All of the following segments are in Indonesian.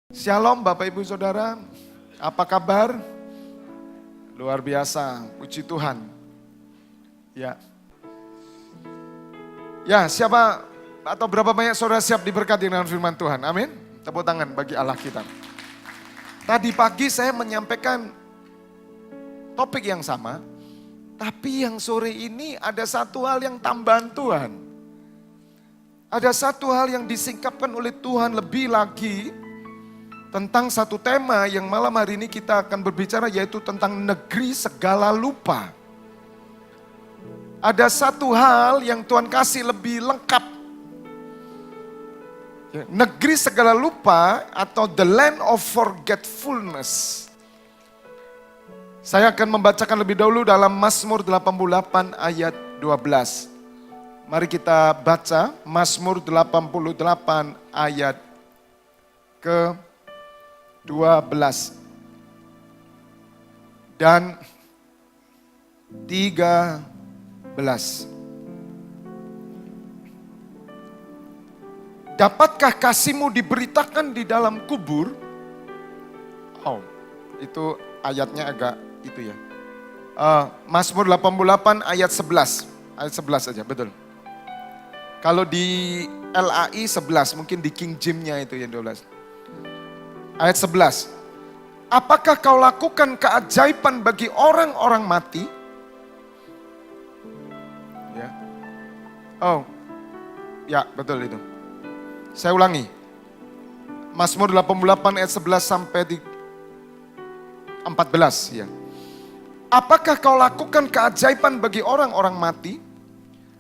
Shalom Bapak Ibu Saudara, apa kabar? Luar biasa, puji Tuhan. Ya, siapa atau berapa banyak saudara siap diberkati dengan firman Tuhan? Amin. Tepuk tangan bagi Allah kita. Tadi pagi saya menyampaikan topik yang sama, tapi yang sore ini ada satu hal yang tambahan Tuhan. Ada satu hal yang disingkapkan oleh Tuhan lebih lagi tentang satu tema yang malam hari ini kita akan berbicara, yaitu tentang negeri segala lupa. Ada satu hal yang Tuhan kasih lebih lengkap. Negeri segala lupa atau the land of forgetfulness. Saya akan membacakan lebih dahulu dalam Mazmur 88 ayat 12. Mari kita baca Mazmur 88 ayat ke 12 dan 13. Dapatkah kasih-Mu diberitakan di dalam kubur? Oh, itu ayatnya agak itu ya. Mazmur 88 ayat 11. Ayat 11 aja, betul. Kalau di LAI 11, mungkin di King James-nya itu yang 12. Ayat 11. Apakah kau lakukan keajaiban bagi orang-orang mati? Ya. Oh, ya betul itu. Saya ulangi. Mazmur 88 ayat 11 sampai di 14. Ya. Apakah kau lakukan keajaiban bagi orang-orang mati?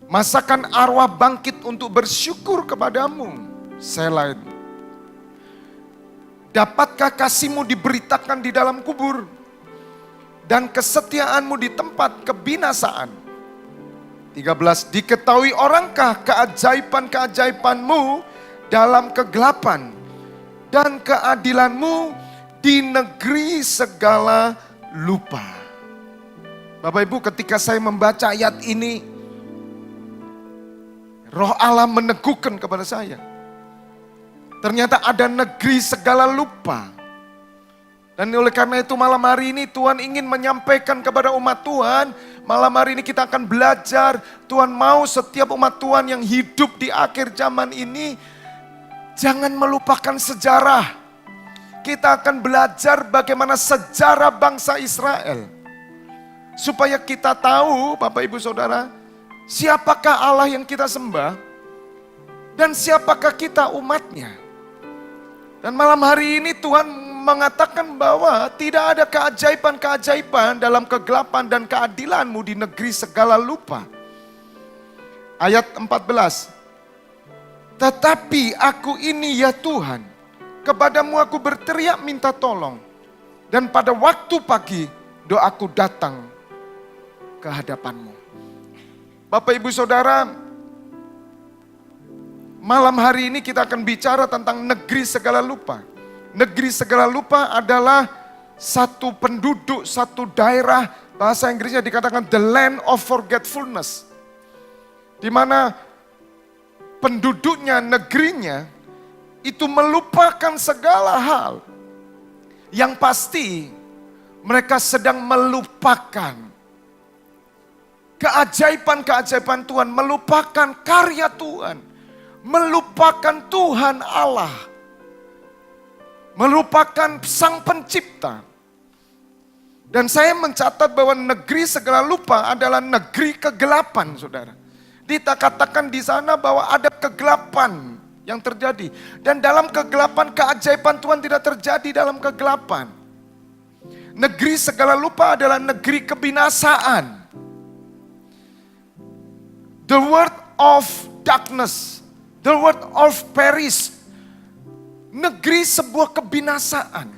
Masakan arwah bangkit untuk bersyukur kepadamu? Selah. Dapatkah kasih-Mu diberitakan di dalam kubur dan kesetiaan-Mu di tempat kebinasaan? 13. Diketahui orangkah keajaiban-keajaiban-Mu dalam kegelapan dan keadilan-Mu di negeri segala lupa. Bapak Ibu, ketika saya membaca ayat ini, Roh Allah meneguhkan kepada saya. Ternyata ada negeri segala lupa. Dan oleh karena itu malam hari ini Tuhan ingin menyampaikan kepada umat Tuhan. Malam hari ini kita akan belajar. Tuhan mau setiap umat Tuhan yang hidup di akhir zaman ini jangan melupakan sejarah. Kita akan belajar bagaimana sejarah bangsa Israel. Supaya kita tahu, Bapak Ibu Saudara, siapakah Allah yang kita sembah dan siapakah kita umatnya. Dan malam hari ini Tuhan mengatakan bahwa tidak ada keajaiban-keajaiban dalam kegelapan dan keadilan-Mu di negeri segala lupa. Ayat 14. Tetapi aku ini ya Tuhan, kepadamu aku berteriak minta tolong. Dan pada waktu pagi doaku datang ke hadapan-Mu. Bapak Ibu Saudara, malam hari ini kita akan bicara tentang negeri segala lupa. Negeri segala lupa adalah satu penduduk, satu daerah, bahasa Inggrisnya dikatakan the land of forgetfulness. Di mana penduduknya, negerinya, itu melupakan segala hal. Yang pasti mereka sedang melupakan keajaiban-keajaiban Tuhan, melupakan karya Tuhan. Melupakan Tuhan Allah. Melupakan Sang Pencipta. Dan saya mencatat bahwa negeri segala lupa adalah negeri kegelapan, saudara. Dikatakan di sana bahwa ada kegelapan yang terjadi. Dan dalam kegelapan keajaiban Tuhan tidak terjadi dalam kegelapan. Negeri segala lupa adalah negeri kebinasaan. The word of darkness. The word of perish. Negeri sebuah kebinasaan.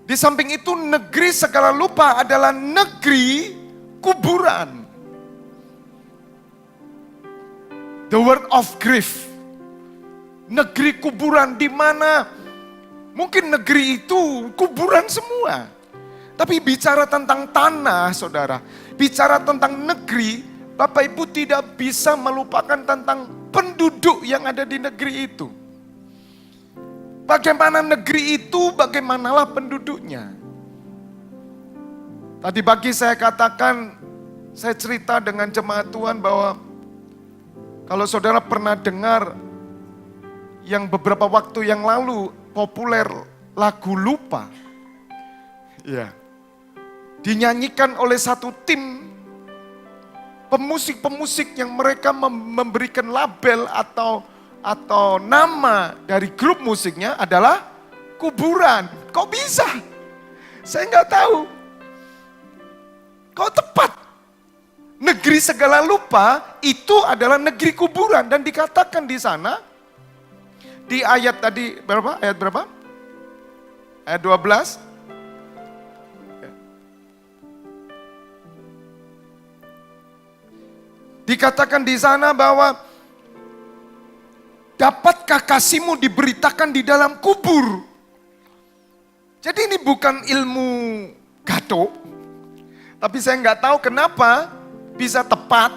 Di samping itu negeri segala lupa adalah negeri kuburan. The word of grief. Negeri kuburan di mana mungkin negeri itu kuburan semua. Tapi bicara tentang tanah, saudara. Bicara tentang negeri, Bapak Ibu tidak bisa melupakan tentang penduduk yang ada di negeri itu. Bagaimana negeri itu, bagaimanalah penduduknya. Tadi pagi saya katakan, saya cerita dengan jemaat Tuhan bahwa kalau saudara pernah dengar yang beberapa waktu yang lalu populer lagu Lupa. Ya. Dinyanyikan oleh satu tim pemusik-pemusik yang mereka memberikan label atau nama dari grup musiknya adalah Kuburan. Kok bisa? Saya nggak tahu. Kok tepat? Negeri segala lupa itu adalah negeri kuburan. Dan dikatakan di sana, di ayat tadi berapa? Ayat berapa? Ayat 12. Dikatakan di sana bahwa dapatkah kasihmu diberitakan di dalam kubur? Jadi ini bukan ilmu gato, tapi saya nggak tahu kenapa bisa tepat,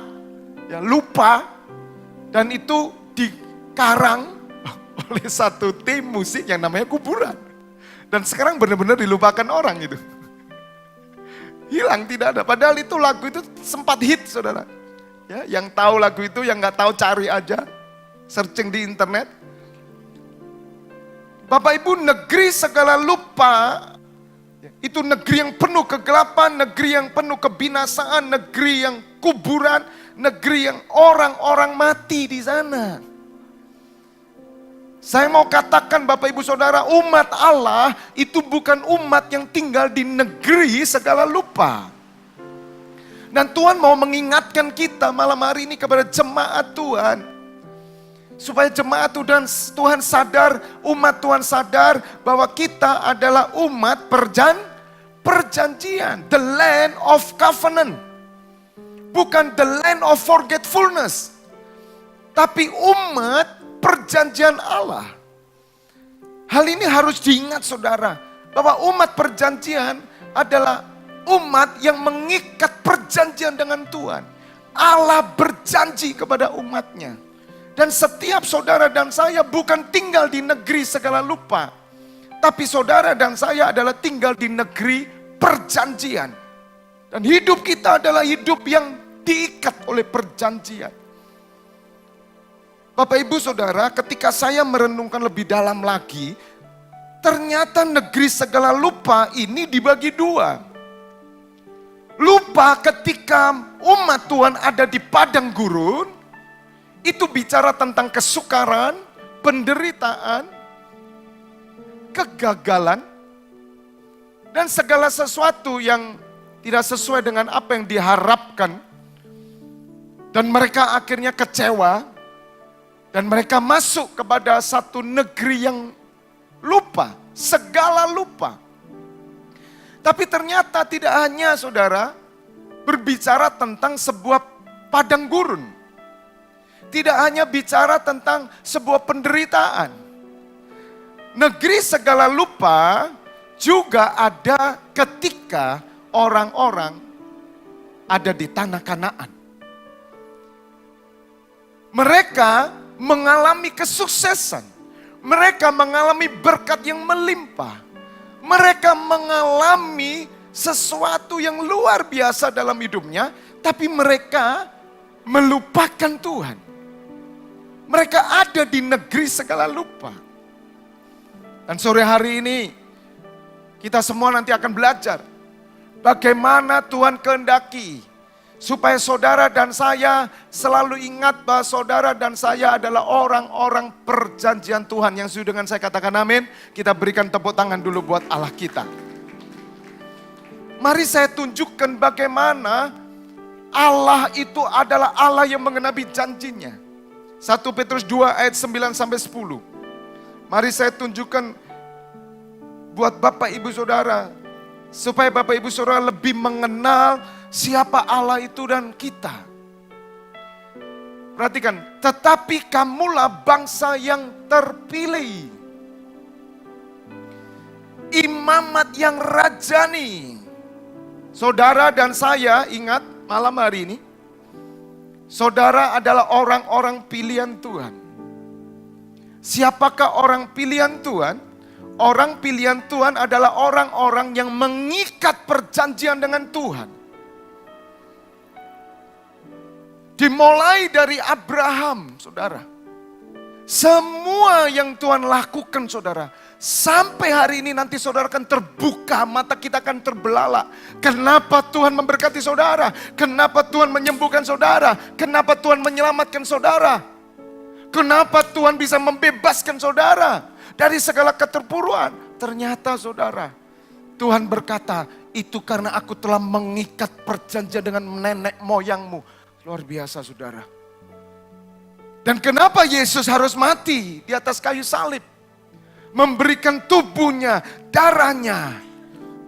ya lupa, dan itu dikarang oleh satu tim musik yang namanya Kuburan. Dan sekarang benar-benar dilupakan orang itu. Hilang, tidak ada. Padahal itu lagu itu sempat hit, saudara. Ya, yang tahu lagu itu, yang nggak tahu cari aja, searching di internet. Bapak Ibu, negeri segala lupa, itu negeri yang penuh kegelapan, negeri yang penuh kebinasaan, negeri yang kuburan, negeri yang orang-orang mati di sana. Saya mau katakan Bapak Ibu Saudara, umat Allah itu bukan umat yang tinggal di negeri segala lupa. Dan Tuhan mau mengingatkan kita malam hari ini kepada jemaat Tuhan. Supaya jemaat Tuhan sadar, umat Tuhan sadar bahwa kita adalah umat perjanjian. The land of covenant. Bukan the land of forgetfulness. Tapi umat perjanjian Allah. Hal ini harus diingat saudara. Bahwa umat perjanjian adalah umat yang mengikat perjanjian dengan Tuhan. Allah berjanji kepada umatnya. Dan setiap saudara dan saya bukan tinggal di negeri segala lupa. Tapi saudara dan saya adalah tinggal di negeri perjanjian. Dan hidup kita adalah hidup yang diikat oleh perjanjian. Bapak Ibu Saudara, ketika saya merenungkan lebih dalam lagi, ternyata negeri segala lupa ini dibagi dua. Lupa ketika umat Tuhan ada di padang gurun, itu bicara tentang kesukaran, penderitaan, kegagalan, dan segala sesuatu yang tidak sesuai dengan apa yang diharapkan. Dan mereka akhirnya kecewa, dan mereka masuk kepada satu negeri yang lupa, segala lupa. Tapi ternyata tidak hanya saudara berbicara tentang sebuah padang gurun. Tidak hanya bicara tentang sebuah penderitaan. Negeri segala lupa juga ada ketika orang-orang ada di tanah Kanaan. Mereka mengalami kesuksesan. Mereka mengalami berkat yang melimpah. Mereka mengalami sesuatu yang luar biasa dalam hidupnya. Tapi mereka melupakan Tuhan. Mereka ada di negeri segala lupa. Dan sore hari ini kita semua nanti akan belajar bagaimana Tuhan kehendaki supaya saudara dan saya selalu ingat bahwa saudara dan saya adalah orang-orang perjanjian Tuhan. Yang setuju dengan saya katakan amin. Kita berikan tepuk tangan dulu buat Allah kita. Mari saya tunjukkan bagaimana Allah itu adalah Allah yang mengenapi janjinya. 1 Petrus 2 ayat 9 sampai 10. Mari saya tunjukkan buat Bapak Ibu Saudara. Supaya Bapak Ibu Saudara lebih mengenal siapa Allah itu dan kita. Perhatikan, tetapi kamulah bangsa yang terpilih. Imamat yang rajani. Saudara dan saya ingat malam hari ini. Saudara adalah orang-orang pilihan Tuhan. Siapakah orang pilihan Tuhan? Orang pilihan Tuhan adalah orang-orang yang mengikat perjanjian dengan Tuhan. Dimulai dari Abraham, saudara. Semua yang Tuhan lakukan, saudara. Sampai hari ini nanti saudara akan terbuka, mata kita akan terbelalak. Kenapa Tuhan memberkati saudara? Kenapa Tuhan menyembuhkan saudara? Kenapa Tuhan menyelamatkan saudara? Kenapa Tuhan bisa membebaskan saudara dari segala keterpuruan? Ternyata saudara, Tuhan berkata, itu karena aku telah mengikat perjanjian dengan nenek moyangmu. Luar biasa saudara. Dan kenapa Yesus harus mati di atas kayu salib? Memberikan tubuhnya, darahnya,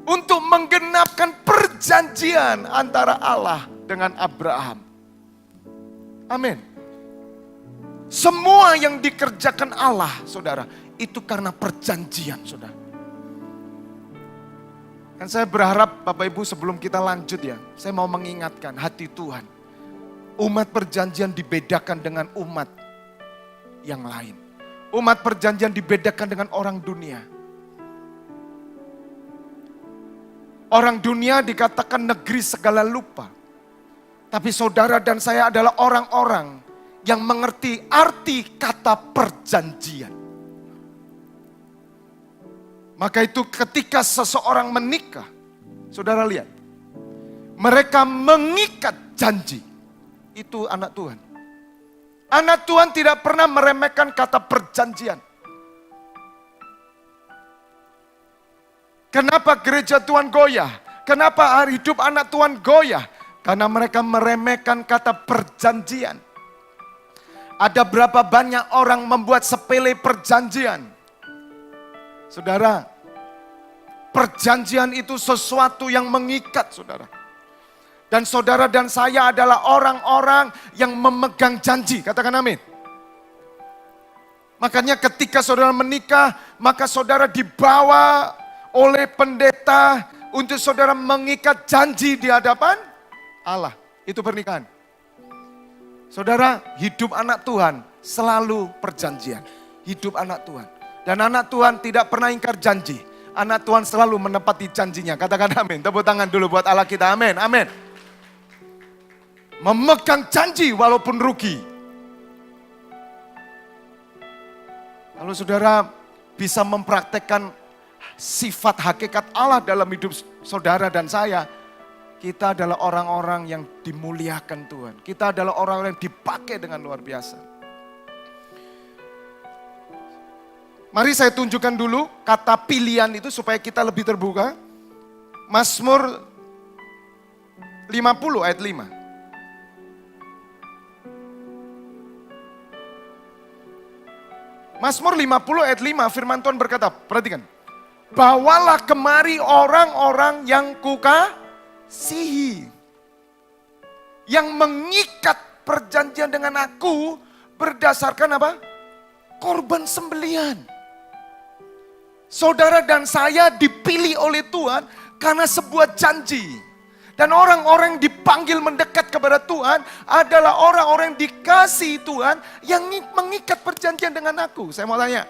untuk menggenapkan perjanjian antara Allah dengan Abraham. Amin. Semua yang dikerjakan Allah, saudara, itu karena perjanjian, saudara. Dan saya berharap Bapak Ibu sebelum kita lanjut ya, saya mau mengingatkan hati Tuhan. Umat perjanjian dibedakan dengan umat yang lain. Umat perjanjian dibedakan dengan orang dunia. Orang dunia dikatakan negeri segala lupa. Tapi saudara dan saya adalah orang-orang yang mengerti arti kata perjanjian. Maka itu ketika seseorang menikah, saudara lihat, mereka mengikat janji. Itu anak Tuhan. Anak Tuhan tidak pernah meremehkan kata perjanjian. Kenapa gereja Tuhan goyah? Kenapa hari hidup anak Tuhan goyah? Karena mereka meremehkan kata perjanjian. Ada berapa banyak orang membuat sepele perjanjian? Saudara, perjanjian itu sesuatu yang mengikat, saudara. Dan saudara dan saya adalah orang-orang yang memegang janji. Katakan amin. Makanya ketika saudara menikah, maka saudara dibawa oleh pendeta untuk saudara mengikat janji di hadapan Allah. Itu pernikahan. Saudara, hidup anak Tuhan selalu perjanjian. Hidup anak Tuhan. Dan anak Tuhan tidak pernah ingkar janji. Anak Tuhan selalu menepati janjinya. Katakan amin. Tepuk tangan dulu buat Allah kita. Amin. Amin. Memegang janji walaupun rugi. Kalau saudara bisa mempraktekkan sifat hakikat Allah dalam hidup saudara dan saya, kita adalah orang-orang yang dimuliakan Tuhan. Kita adalah orang-orang yang dipakai dengan luar biasa. Mari saya tunjukkan dulu kata pilihan itu supaya kita lebih terbuka. Mazmur 50 ayat 5. Mazmur 50 ayat 5 firman Tuhan berkata, perhatikan. Bawalah kemari orang-orang yang kukasihi. Yang mengikat perjanjian dengan aku berdasarkan apa? Korban sembelihan. Saudara dan saya dipilih oleh Tuhan karena sebuah janji. Dan orang-orang yang dipanggil mendekat kepada Tuhan adalah orang-orang yang dikasihi Tuhan yang mengikat perjanjian dengan aku. Saya mau tanya.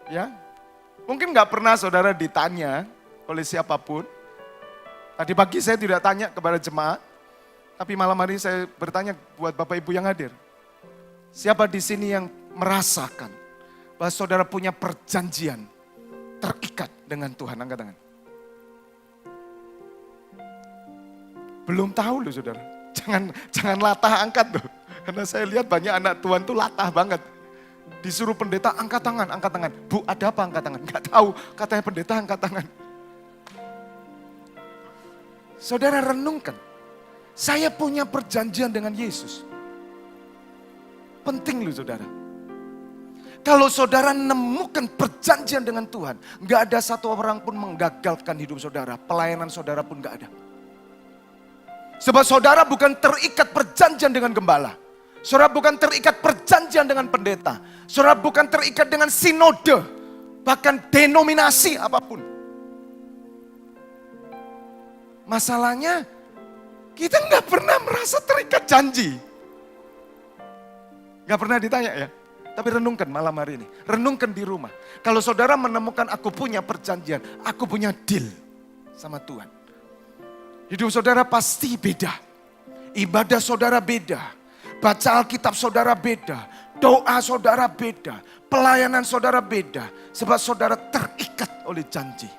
Ya, mungkin gak pernah saudara ditanya oleh siapapun. Tadi pagi saya tidak tanya kepada jemaat. Tapi malam hari saya bertanya buat Bapak Ibu yang hadir. Siapa di sini yang merasakan bahwa saudara punya perjanjian terikat dengan Tuhan? Angkat tangan. Belum tahu loh saudara. Jangan latah angkat loh. Karena saya lihat banyak anak Tuhan tuh latah banget. Disuruh pendeta angkat tangan, angkat tangan. Bu ada apa angkat tangan? Enggak tahu, katanya pendeta angkat tangan. Saudara renungkan. Saya punya perjanjian dengan Yesus. Penting loh saudara. Kalau saudara nemukan perjanjian dengan Tuhan, enggak ada satu orang pun menggagalkan hidup saudara. Pelayanan saudara pun enggak ada. Sebab saudara bukan terikat perjanjian dengan gembala. Saudara bukan terikat perjanjian dengan pendeta. Saudara bukan terikat dengan sinode. Bahkan denominasi apapun. Masalahnya kita nggak pernah merasa terikat janji. Nggak pernah ditanya ya. Tapi renungkan malam hari ini. Renungkan di rumah. Kalau saudara menemukan aku punya perjanjian, aku punya deal sama Tuhan. Hidup saudara pasti beda. Ibadah saudara beda. Baca Alkitab saudara beda. Doa saudara beda. Pelayanan saudara beda. Sebab saudara terikat oleh janji.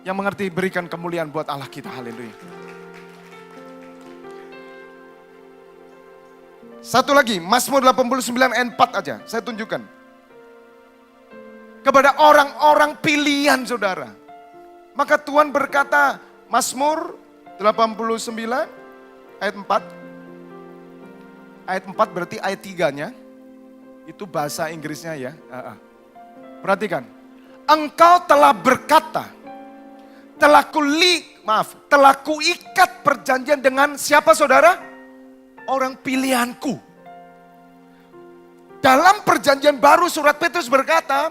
Yang mengerti berikan kemuliaan buat Allah kita. Haleluya. Satu lagi, Mazmur 89 ayat 4 aja, saya tunjukkan. Kepada orang-orang pilihan saudara. Maka Tuhan berkata, Mazmur 89 ayat 4. Ayat 4 berarti ayat 3-nya. Itu bahasa Inggrisnya ya. Perhatikan. Engkau telah berkata, telah kuikat perjanjian dengan siapa saudara? Orang pilihanku. Dalam perjanjian baru surat Petrus berkata,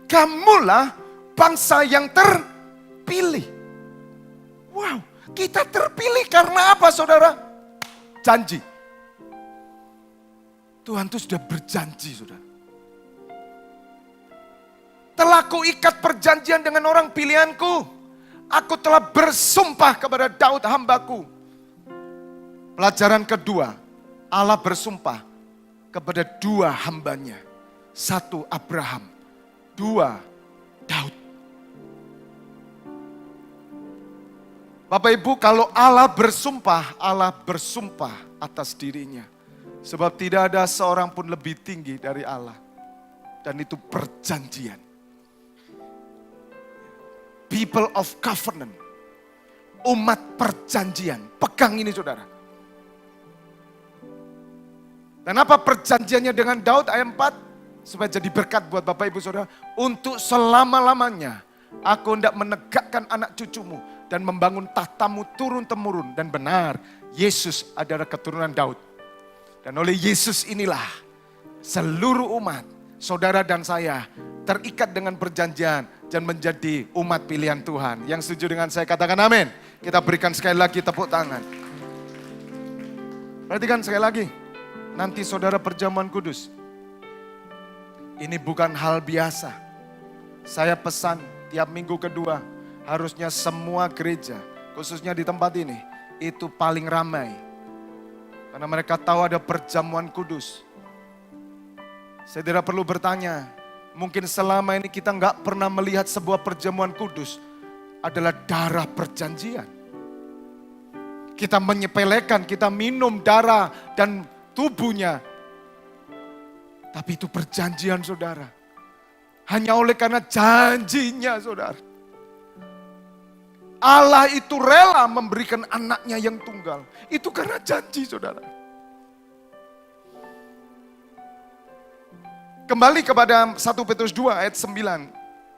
kamulah bangsa yang terpilih. Wow, kita terpilih karena apa saudara? Janji. Tuhan itu sudah berjanji saudara. Telah kuikat perjanjian dengan orang pilihanku. Aku telah bersumpah kepada Daud hambaku. Pelajaran kedua, Allah bersumpah kepada dua hambanya. Satu Abraham, dua Daud. Bapak Ibu, kalau Allah bersumpah atas dirinya. Sebab tidak ada seorang pun lebih tinggi dari Allah. Dan itu perjanjian. People of covenant. Umat perjanjian. Pegang ini saudara. Dan apa perjanjiannya dengan Daud ayat 4? Supaya jadi berkat buat Bapak Ibu Saudara. Untuk selama-lamanya aku hendak menegakkan anak cucumu dan membangun tahtamu turun-temurun. Dan benar, Yesus adalah keturunan Daud. Dan oleh Yesus inilah seluruh umat, saudara dan saya terikat dengan perjanjian dan menjadi umat pilihan Tuhan. Yang setuju dengan saya katakan amin. Kita berikan sekali lagi tepuk tangan. Perhatikan sekali lagi. Nanti saudara perjamuan kudus. Ini bukan hal biasa. Saya pesan tiap minggu kedua. Harusnya semua gereja, khususnya di tempat ini, itu paling ramai. Karena mereka tahu ada perjamuan kudus. Saya tidak perlu bertanya. Mungkin selama ini kita nggak pernah melihat sebuah perjamuan kudus. Adalah darah perjanjian. Kita menyepelekan, kita minum darah dan tubuhnya. Tapi itu perjanjian saudara. Hanya oleh karena janjinya saudara. Allah itu rela memberikan anaknya yang tunggal. Itu karena janji saudara. Kembali kepada 1 Petrus 2 ayat 9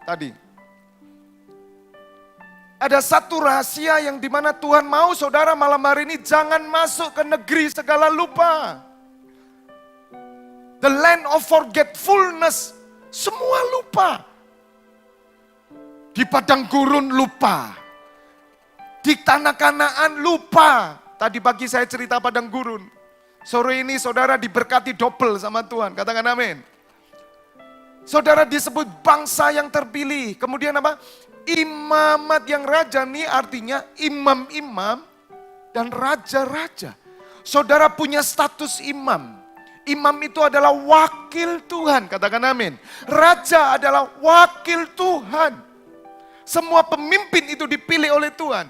tadi. Ada satu rahasia yang dimana Tuhan mau saudara malam hari ini jangan masuk ke negeri segala lupa. The land of forgetfulness. Semua lupa. Di padang gurun lupa. Di tanah Kanaan lupa. Tadi pagi saya cerita padang gurun. Sore ini saudara diberkati double sama Tuhan. Katakan amin. Saudara disebut bangsa yang terpilih. Kemudian apa? Imamat yang raja nih artinya imam-imam dan raja-raja. Saudara punya status imam. Imam itu adalah wakil Tuhan, katakan amin. Raja adalah wakil Tuhan. Semua pemimpin itu dipilih oleh Tuhan.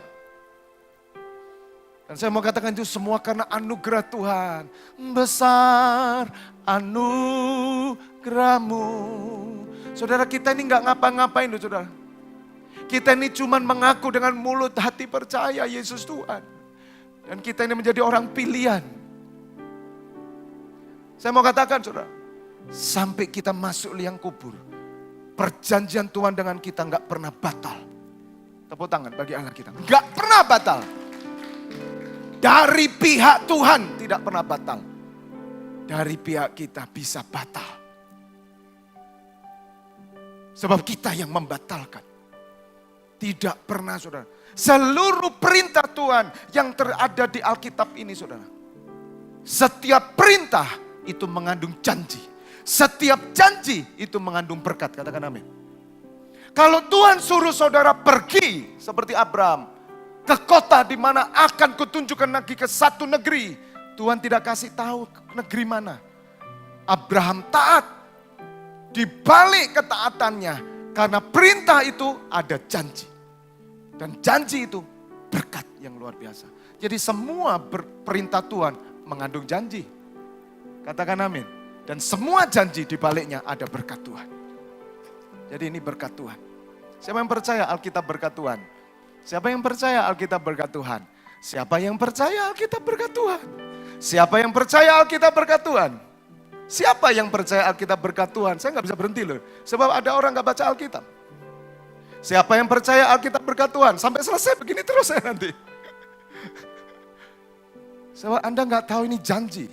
Dan saya mau katakan itu semua karena anugerah Tuhan. Besar anugerahmu. Saudara kita ini gak ngapa-ngapain loh saudara. Kita ini cuma mengaku dengan mulut hati percaya Yesus Tuhan. Dan kita ini menjadi orang pilihan. Saya mau katakan saudara, sampai kita masuk liang kubur, perjanjian Tuhan dengan kita gak pernah batal. Tepuk tangan bagi Allah kita. Gak pernah batal. Dari pihak Tuhan tidak pernah batal. Dari pihak kita bisa batal. Sebab kita yang membatalkan. Tidak pernah saudara. Seluruh perintah Tuhan yang terada di Alkitab ini saudara. Setiap perintah itu mengandung janji. Setiap janji itu mengandung berkat. Katakan amin. Kalau Tuhan suruh saudara pergi seperti Abraham ke kota di mana akan kutunjukkan lagi ke satu negeri, Tuhan tidak kasih tahu negeri mana. Abraham taat. Di balik ketaatannya, karena perintah itu ada janji. Dan janji itu berkat yang luar biasa. Jadi semua perintah Tuhan mengandung janji. Katakan amin. Dan semua janji di baliknya ada berkat Tuhan. Jadi ini berkat Tuhan. Siapa yang percaya Alkitab berkat Tuhan? Siapa yang percaya Alkitab berkat Tuhan? Siapa yang percaya Alkitab berkat Tuhan? Siapa yang percaya Alkitab berkat Tuhan? Siapa yang percaya Alkitab berkat Tuhan? Saya nggak bisa berhenti loh. Sebab ada orang nggak baca Alkitab. Siapa yang percaya Alkitab berkat Tuhan? Sampai selesai begini terus saya nanti. Sebab Anda nggak tahu ini janji.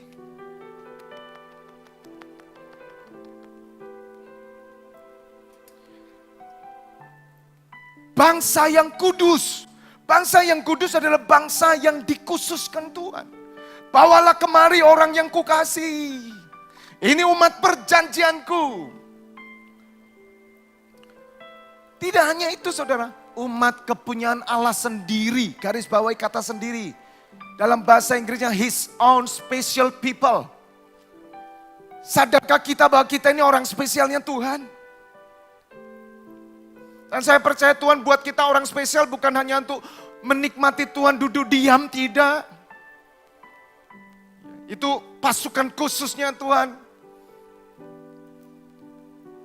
Bangsa yang kudus. Bangsa yang kudus adalah bangsa yang dikhususkan Tuhan. Bawalah kemari orang yang kukasihi. Ini umat perjanjianku. Tidak hanya itu saudara. Umat kepunyaan Allah sendiri. Garis bawahi kata sendiri. Dalam bahasa Inggrisnya his own special people. Sadarkah kita bahwa kita ini orang spesialnya Tuhan? Dan saya percaya Tuhan buat kita orang spesial bukan hanya untuk menikmati Tuhan duduk diam, tidak. Itu pasukan khususnya Tuhan.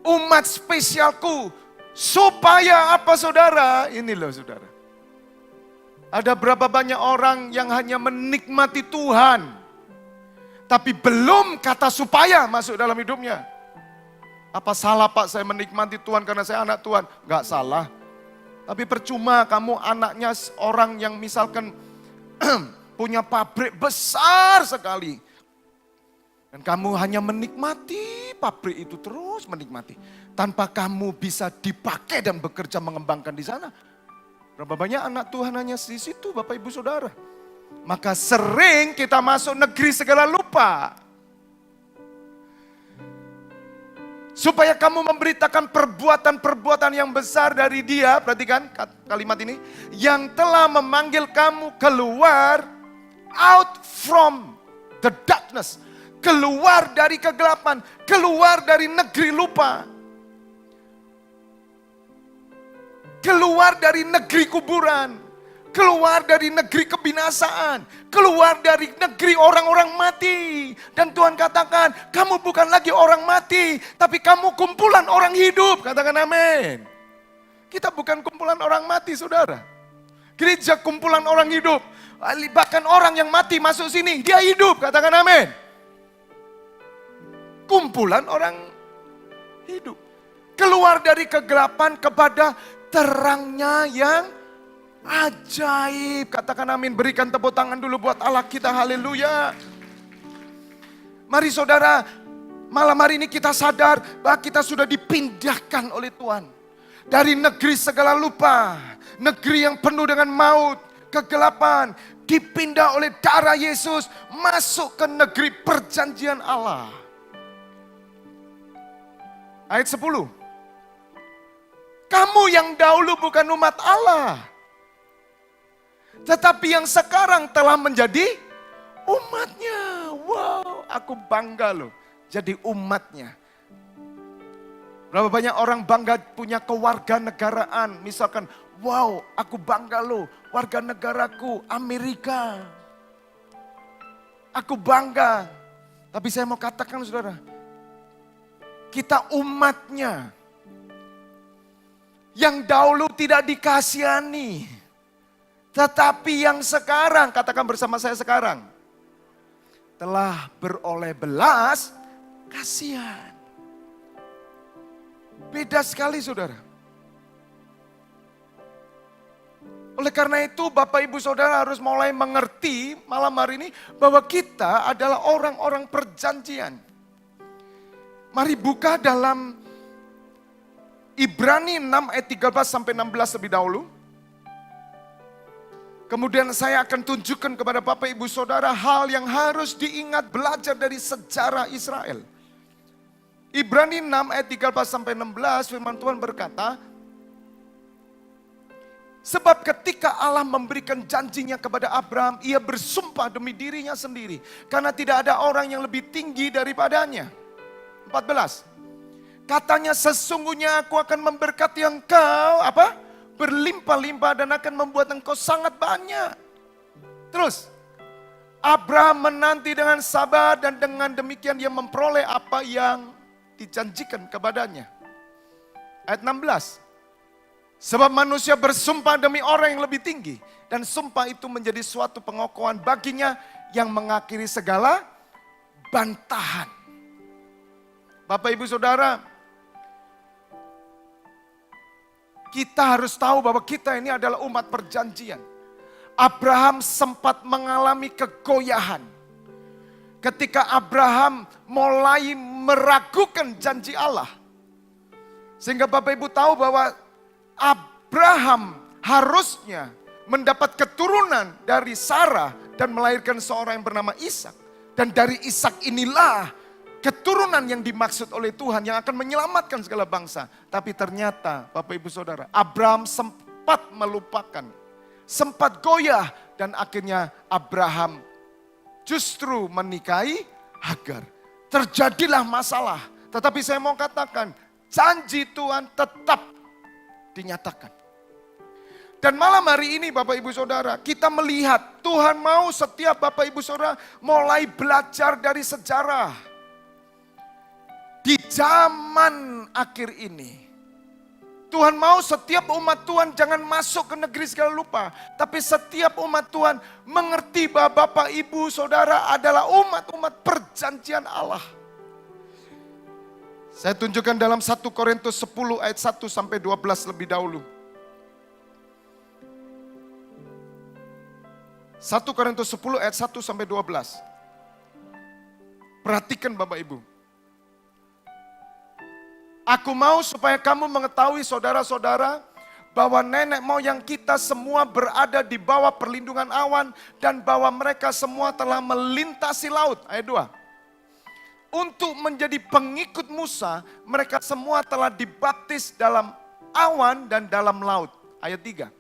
Umat spesialku. Supaya apa saudara? Ini loh saudara. Ada berapa banyak orang yang hanya menikmati Tuhan. Tapi belum kata supaya masuk dalam hidupnya. Apa salah Pak saya menikmati Tuhan karena saya anak Tuhan? Enggak salah. Tapi percuma kamu anaknya orang yang misalkan punya pabrik besar sekali. Dan kamu hanya menikmati pabrik itu terus menikmati. Tanpa kamu bisa dipakai dan bekerja mengembangkan di sana. Berapa banyak anak Tuhan hanya di situ Bapak Ibu Saudara. Maka sering kita masuk negeri segala lupa. Supaya kamu memberitakan perbuatan-perbuatan yang besar dari Dia, perhatikan kalimat ini, yang telah memanggil kamu keluar out from the darkness, keluar dari kegelapan, keluar dari negeri lupa, keluar dari negeri kuburan, keluar dari negeri kebinasaan, keluar dari negeri orang-orang mati. Dan Tuhan katakan, kamu bukan lagi orang mati, tapi kamu kumpulan orang hidup. Katakan amin. Kita bukan kumpulan orang mati, saudara. Gereja kumpulan orang hidup. Bahkan orang yang mati masuk sini, dia hidup. Katakan amin. Kumpulan orang hidup. Keluar dari kegelapan kepada terangnya yang ajaib. Katakan amin. Berikan tepuk tangan dulu buat Allah kita. Haleluya. Mari saudara, malam hari ini kita sadar bahwa kita sudah dipindahkan oleh Tuhan. Dari negeri segala lupa, negeri yang penuh dengan maut, kegelapan, dipindah oleh darah Yesus masuk ke negeri perjanjian Allah. Ayat 10. Kamu yang dahulu bukan umat Allah, tetapi yang sekarang telah menjadi umatnya. Wow, aku bangga loh jadi umatnya. Berapa banyak orang bangga punya kewarganegaraan. Misalkan, wow aku bangga loh warga negaraku Amerika. Aku bangga. Tapi saya mau katakan saudara, kita umatnya. Yang dahulu tidak dikasihani. Tetapi yang sekarang, katakan bersama saya sekarang. Telah beroleh belas kasihan. Beda sekali saudara. Oleh karena itu Bapak Ibu Saudara harus mulai mengerti malam hari ini bahwa kita adalah orang-orang perjanjian. Mari buka dalam Ibrani 6 ayat 13 sampai 16 lebih dahulu. Kemudian saya akan tunjukkan kepada Bapak Ibu Saudara hal yang harus diingat belajar dari sejarah Israel. Ibrani 6 ayat 13-16 firman Tuhan berkata, sebab ketika Allah memberikan janjinya kepada Abraham, ia bersumpah demi dirinya sendiri. Karena tidak ada orang yang lebih tinggi daripadanya. 14. Katanya sesungguhnya aku akan memberkati engkau, berlimpah-limpah dan akan membuat engkau sangat banyak. Terus, Abraham menanti dengan sabar dan dengan demikian dia memperoleh apa yang dijanjikan kepadanya. Ayat 16. Sebab manusia bersumpah demi orang yang lebih tinggi. Dan sumpah itu menjadi suatu pengokohan baginya yang mengakhiri segala bantahan. Bapak Ibu Saudara, kita harus tahu bahwa kita ini adalah umat perjanjian. Abraham sempat mengalami kegoyahan. Ketika Abraham mulai meragukan janji Allah. Sehingga Bapak Ibu tahu bahwa Abraham harusnya mendapat keturunan dari Sarah dan melahirkan seorang yang bernama Ishak. Dan dari Ishak inilah keturunan yang dimaksud oleh Tuhan yang akan menyelamatkan segala bangsa. Tapi ternyata Bapak Ibu Saudara, Abraham sempat melupakan, sempat goyah dan akhirnya Abraham justru menikahi Hagar. Terjadilah masalah. Tetapi saya mau katakan, janji Tuhan tetap dinyatakan. Dan malam hari ini Bapak Ibu Saudara, kita melihat Tuhan mau setiap Bapak Ibu Saudara mulai belajar dari sejarah. Di zaman akhir ini, Tuhan mau setiap umat Tuhan jangan masuk ke negeri segala lupa. Tapi setiap umat Tuhan mengerti bahwa Bapak Ibu Saudara adalah umat-umat perjanjian Allah. Saya tunjukkan dalam 1 Korintus 10 ayat 1-12 lebih dahulu. 1 Korintus 10 ayat 1-12. Perhatikan Bapak Ibu. Aku mau supaya kamu mengetahui saudara-saudara bahwa nenek moyang kita semua berada di bawah perlindungan awan dan bahwa mereka semua telah melintasi laut. Ayat 2. Untuk menjadi pengikut Musa, mereka semua telah dibaptis dalam awan dan dalam laut. Ayat 3.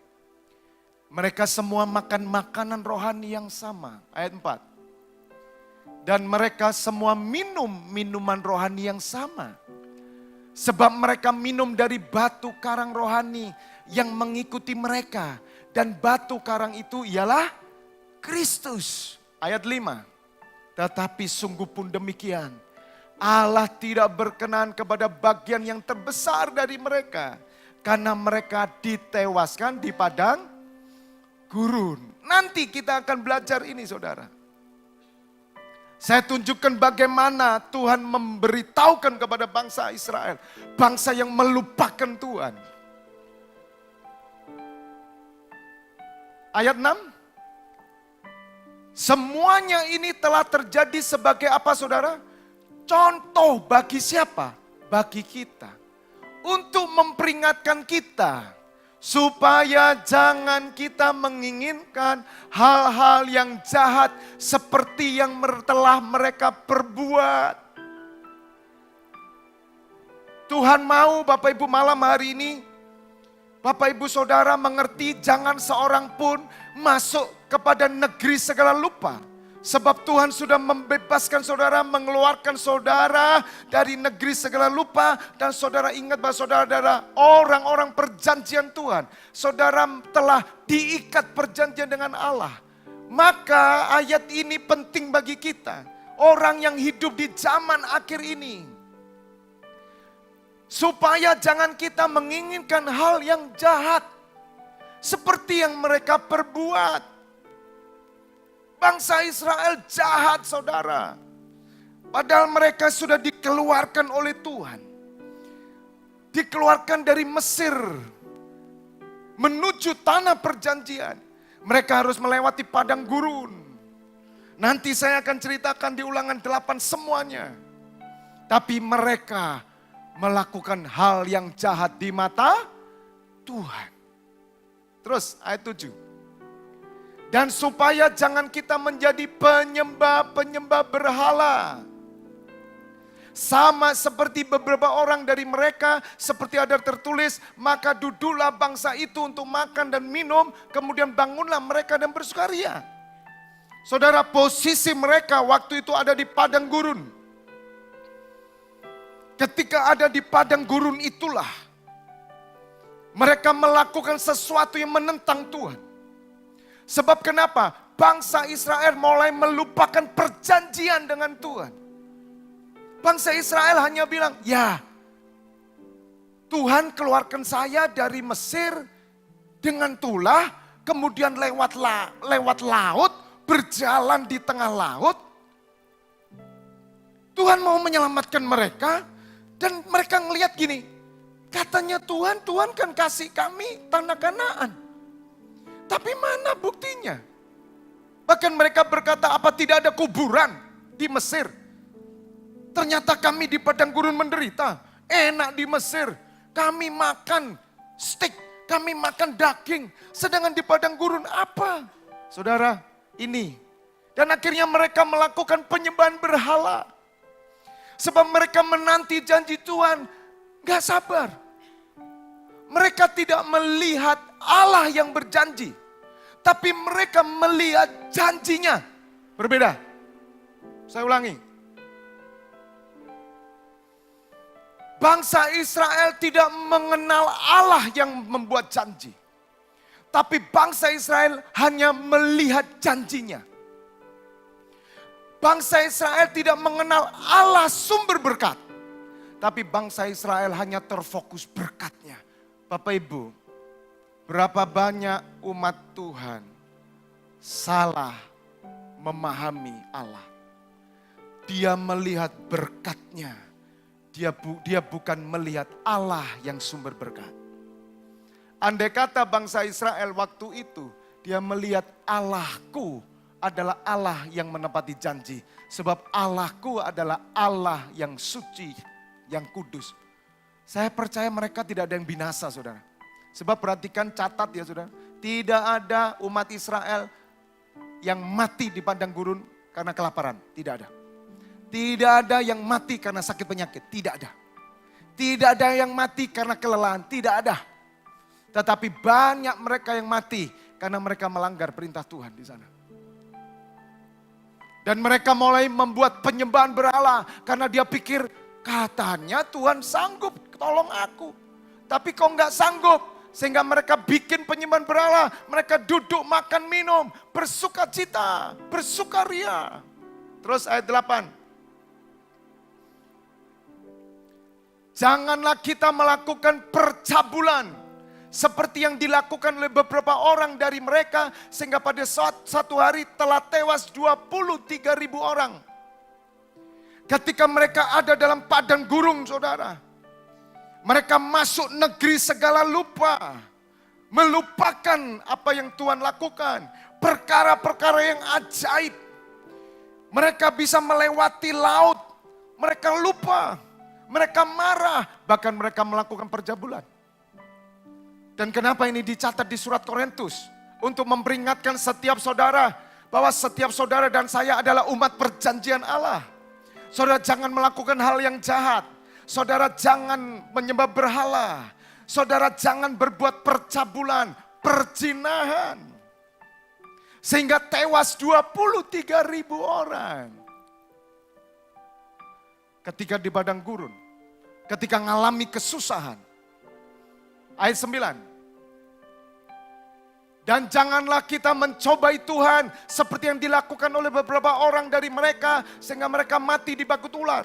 Mereka semua makan makanan rohani yang sama. Ayat 4. Dan mereka semua minum minuman rohani yang sama. Sebab mereka minum dari batu karang rohani yang mengikuti mereka. Dan batu karang itu ialah Kristus. Ayat 5. Tetapi sungguh pun demikian, Allah tidak berkenan kepada bagian yang terbesar dari mereka. Karena mereka ditewaskan di padang gurun. Nanti kita akan belajar ini saudara. Saya tunjukkan bagaimana Tuhan memberitahukan kepada bangsa Israel. Bangsa yang melupakan Tuhan. Ayat 6. Semuanya ini telah terjadi sebagai apa saudara? Contoh bagi siapa? Bagi kita. Untuk memperingatkan kita. Supaya jangan kita menginginkan hal-hal yang jahat seperti yang telah mereka perbuat. Tuhan mau Bapak Ibu malam hari ini, Bapak Ibu Saudara mengerti jangan seorang pun masuk kepada negeri segala lupa. Sebab Tuhan sudah membebaskan saudara, mengeluarkan saudara dari negeri segala lupa. Dan saudara ingat bahwa saudara adalah orang-orang perjanjian Tuhan. Saudara telah diikat perjanjian dengan Allah. Maka ayat ini penting bagi kita. Orang yang hidup di zaman akhir ini. Supaya jangan kita menginginkan hal yang jahat. Seperti yang mereka perbuat. Bangsa Israel jahat saudara. Padahal mereka sudah dikeluarkan oleh Tuhan. Dikeluarkan dari Mesir. Menuju tanah perjanjian. Mereka harus melewati padang gurun. Nanti saya akan ceritakan di ulangan 8 semuanya. Tapi mereka melakukan hal yang jahat di mata Tuhan. Terus ayat 7. Dan supaya jangan kita menjadi penyembah-penyembah berhala. Sama seperti beberapa orang dari mereka, seperti ada tertulis, maka duduklah bangsa itu untuk makan dan minum, kemudian bangunlah mereka dan bersukaria. Saudara, posisi mereka waktu itu ada di padang gurun. Ketika ada di padang gurun itulah, mereka melakukan sesuatu yang menentang Tuhan. Sebab kenapa? Bangsa Israel mulai melupakan perjanjian dengan Tuhan. Bangsa Israel hanya bilang, ya Tuhan keluarkan saya dari Mesir dengan tulah, kemudian lewat laut, berjalan di tengah laut. Tuhan mau menyelamatkan mereka, dan mereka ngelihat gini, katanya Tuhan kan kasih kami tanah Kanaan. Tapi mana buktinya? Bahkan mereka berkata, apa tidak ada kuburan di Mesir? Ternyata kami di padang gurun menderita. Enak di Mesir. Kami makan steak. Kami makan daging. Sedangkan di padang gurun apa? Saudara, ini. Dan akhirnya mereka melakukan penyembahan berhala. Sebab mereka menanti janji Tuhan. Gak sabar. Mereka tidak melihat Allah yang berjanji. Tapi mereka melihat janjinya. Berbeda. Saya ulangi. Bangsa Israel tidak mengenal Allah yang membuat janji. Tapi bangsa Israel hanya melihat janjinya. Bangsa Israel tidak mengenal Allah sumber berkat. Tapi bangsa Israel hanya terfokus berkatnya. Bapak Ibu, berapa banyak umat Tuhan salah memahami Allah. Dia melihat berkatnya. Dia bukan melihat Allah yang sumber berkat. Andai kata bangsa Israel waktu itu, dia melihat Allahku adalah Allah yang menepati janji. Sebab Allahku adalah Allah yang suci, yang kudus. Saya percaya mereka tidak ada yang binasa, saudara. Sebab perhatikan, catat ya saudara. Tidak ada umat Israel yang mati di padang gurun karena kelaparan. Tidak ada. Tidak ada yang mati karena sakit penyakit, tidak ada. Tidak ada yang mati karena kelelahan, tidak ada. Tetapi banyak mereka yang mati karena mereka melanggar perintah Tuhan di sana. Dan mereka mulai membuat penyembahan berhala karena dia pikir katanya Tuhan sanggup tolong aku. Tapi kok nggak sanggup, sehingga mereka bikin penyembahan berhala. Mereka duduk makan minum, bersukacita, bersukaria. Terus ayat 8. Janganlah kita melakukan percabulan seperti yang dilakukan oleh beberapa orang dari mereka, sehingga pada satu hari telah tewas 23.000 orang. Ketika mereka ada dalam padang gurun, saudara, mereka masuk negeri segala lupa, melupakan apa yang Tuhan lakukan, perkara-perkara yang ajaib. Mereka bisa melewati laut, mereka lupa. Mereka marah, bahkan mereka melakukan percabulan. Dan kenapa ini dicatat di surat Korintus? Untuk memperingatkan setiap saudara, bahwa setiap saudara dan saya adalah umat perjanjian Allah. Saudara jangan melakukan hal yang jahat. Saudara jangan menyembah berhala. Saudara jangan berbuat percabulan, perzinahan. Sehingga tewas 23.000 orang. Ketika di padang gurun. Ketika mengalami kesusahan. Ayat 9. Dan janganlah kita mencobai Tuhan seperti yang dilakukan oleh beberapa orang dari mereka sehingga mereka mati di bakut ular.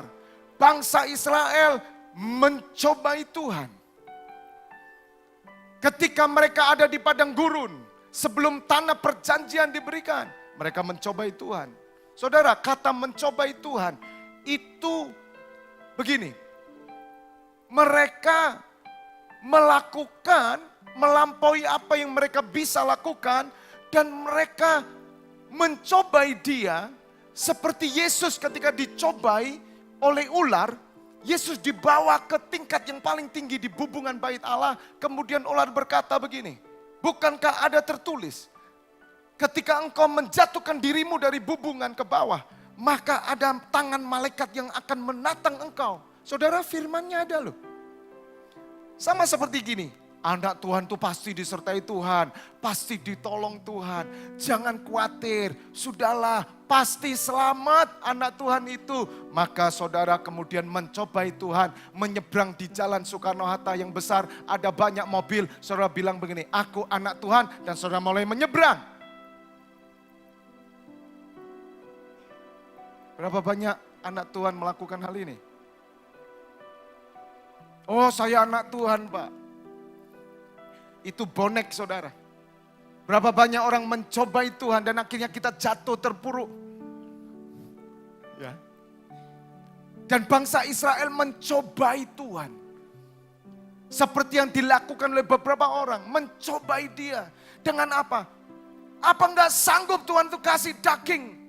Bangsa Israel mencobai Tuhan. Ketika mereka ada di padang gurun, sebelum tanah perjanjian diberikan, mereka mencobai Tuhan. Saudara, kata mencobai Tuhan itu begini. Mereka melakukan, melampaui apa yang mereka bisa lakukan, dan mereka mencobai dia seperti Yesus ketika dicobai oleh ular. Yesus dibawa ke tingkat yang paling tinggi di bubungan bait Allah, kemudian ular berkata begini, bukankah ada tertulis, ketika engkau menjatuhkan dirimu dari bubungan ke bawah, maka ada tangan malaikat yang akan menatang engkau. Saudara, firman-Nya ada loh. Sama seperti gini, anak Tuhan itu pasti disertai Tuhan, pasti ditolong Tuhan. Jangan khawatir, sudahlah, pasti selamat anak Tuhan itu. Maka saudara kemudian mencobai Tuhan, menyeberang di jalan Soekarno-Hatta yang besar, ada banyak mobil. Saudara bilang begini, aku anak Tuhan, dan saudara mulai menyeberang. Berapa banyak anak Tuhan melakukan hal ini? Oh, saya anak Tuhan, Pak. Itu bonek, saudara. Berapa banyak orang mencobai Tuhan dan akhirnya kita jatuh terpuruk. Ya. Dan bangsa Israel mencobai Tuhan. Seperti yang dilakukan oleh beberapa orang, mencobai dia. Dengan apa? Apa enggak sanggup Tuhan itu kasih daging?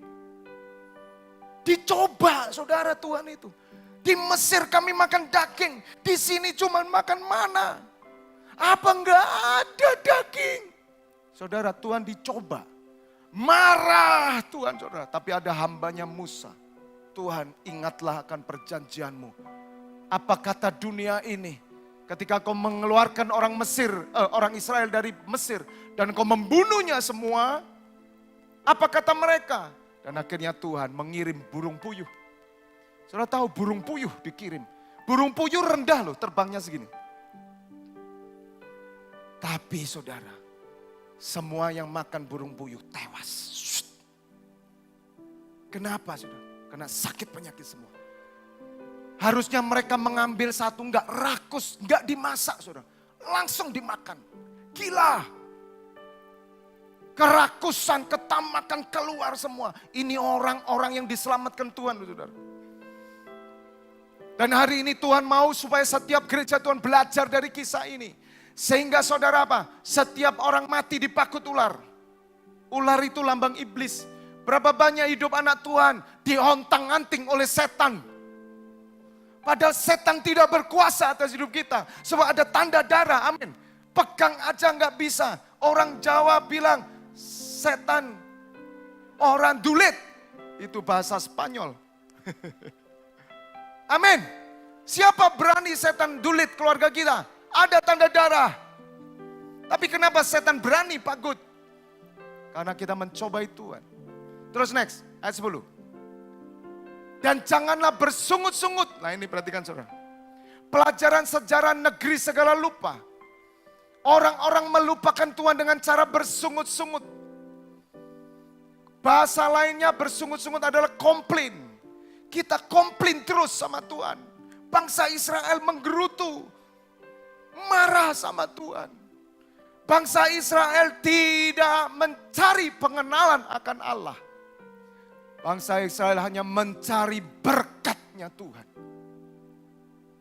Dicoba, saudara, Tuhan itu. Di Mesir kami makan daging, di sini cuma makan mana. Apa enggak ada daging? Saudara, Tuhan dicoba. Marah Tuhan, saudara. Tapi ada hambanya Musa. Tuhan, ingatlah akan perjanjianmu. Apa kata dunia ini? Ketika kau mengeluarkan orang Israel dari Mesir. Dan kau membunuhnya semua. Apa kata mereka? Dan akhirnya Tuhan mengirim burung puyuh. Saudara tahu burung puyuh dikirim. Burung puyuh rendah loh, terbangnya segini. Tapi saudara, semua yang makan burung puyuh tewas. Kenapa saudara? Karena sakit penyakit semua. Harusnya mereka mengambil satu, enggak rakus, enggak dimasak saudara. Langsung dimakan. Gila. Kerakusan, ketamakan keluar semua. Ini orang-orang yang diselamatkan Tuhan saudara. Dan hari ini Tuhan mau supaya setiap gereja Tuhan belajar dari kisah ini. Sehingga saudara apa? Setiap orang mati dipakut ular. Ular itu lambang iblis. Berapa banyak hidup anak Tuhan diontang-anting oleh setan. Padahal setan tidak berkuasa atas hidup kita. Sebab ada tanda darah, amin. Pegang aja nggak bisa. Orang Jawa bilang setan orang dulit. Itu bahasa Spanyol. Amin. Siapa berani setan dulit keluarga kita? Ada tanda darah. Tapi kenapa setan berani Pak Gud? Karena kita mencobai Tuhan. Terus next, ayat 10. Dan janganlah bersungut-sungut. Nah ini perhatikan saudara. Pelajaran sejarah negeri segala lupa. Orang-orang melupakan Tuhan dengan cara bersungut-sungut. Bahasa lainnya bersungut-sungut adalah komplain. Kita komplain terus sama Tuhan. Bangsa Israel menggerutu. Marah sama Tuhan. Bangsa Israel tidak mencari pengenalan akan Allah. Bangsa Israel hanya mencari berkatnya Tuhan.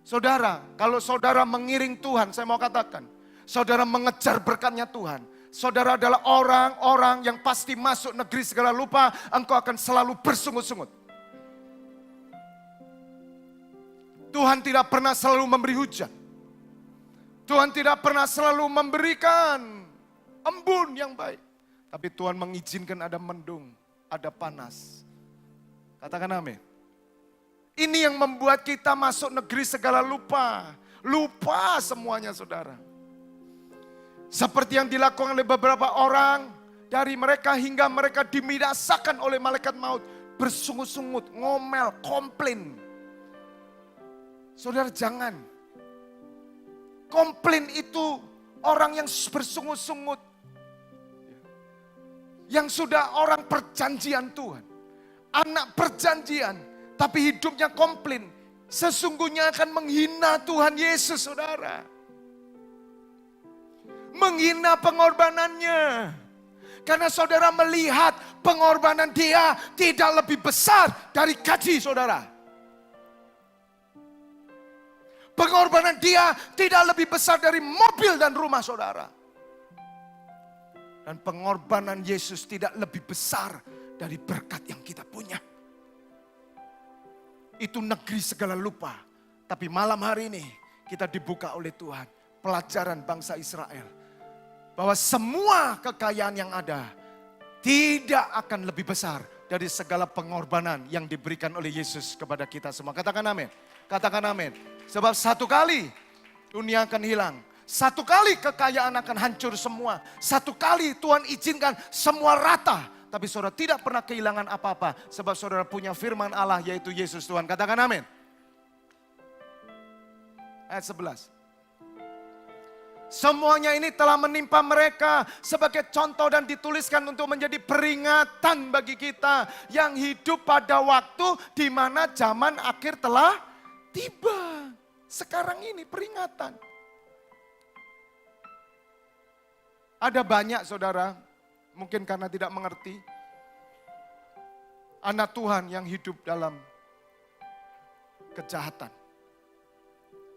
Saudara, kalau saudara mengiring Tuhan, saya mau katakan. Saudara mengejar berkatnya Tuhan. Saudara adalah orang-orang yang pasti masuk negeri segala lupa. Engkau akan selalu bersungut-sungut. Tuhan tidak pernah selalu memberi hujan. Tuhan tidak pernah selalu memberikan embun yang baik. Tapi Tuhan mengizinkan ada mendung, ada panas. Katakan amin. Ini yang membuat kita masuk negeri segala lupa. Lupa semuanya saudara. Seperti yang dilakukan oleh beberapa orang. Dari mereka hingga mereka dibinasakan oleh malaikat maut. Bersungut-sungut, ngomel, komplain. Saudara jangan. Komplain itu orang yang bersungut-sungut. Yang sudah orang perjanjian Tuhan. Anak perjanjian. Tapi hidupnya komplain. Sesungguhnya akan menghina Tuhan Yesus saudara. Menghina pengorbanannya. Karena saudara melihat pengorbanan dia tidak lebih besar dari gaji saudara. Pengorbanan dia tidak lebih besar dari mobil dan rumah saudara. Dan pengorbanan Yesus tidak lebih besar dari berkat yang kita punya. Itu negeri segala lupa. Tapi malam hari ini kita dibuka oleh Tuhan. Pelajaran bangsa Israel. Bahwa semua kekayaan yang ada tidak akan lebih besar dari segala pengorbanan yang diberikan oleh Yesus kepada kita semua. Katakan amin. Katakan amin. Sebab satu kali dunia akan hilang. Satu kali kekayaan akan hancur semua. Satu kali Tuhan izinkan semua rata. Tapi saudara tidak pernah kehilangan apa-apa. Sebab saudara punya firman Allah yaitu Yesus Tuhan. Katakan amin. Ayat 11. Semuanya ini telah menimpa mereka sebagai contoh dan dituliskan untuk menjadi peringatan bagi kita yang hidup pada waktu di mana zaman akhir telah tiba. Sekarang ini peringatan. Ada banyak saudara, mungkin karena tidak mengerti, anak Tuhan yang hidup dalam kejahatan.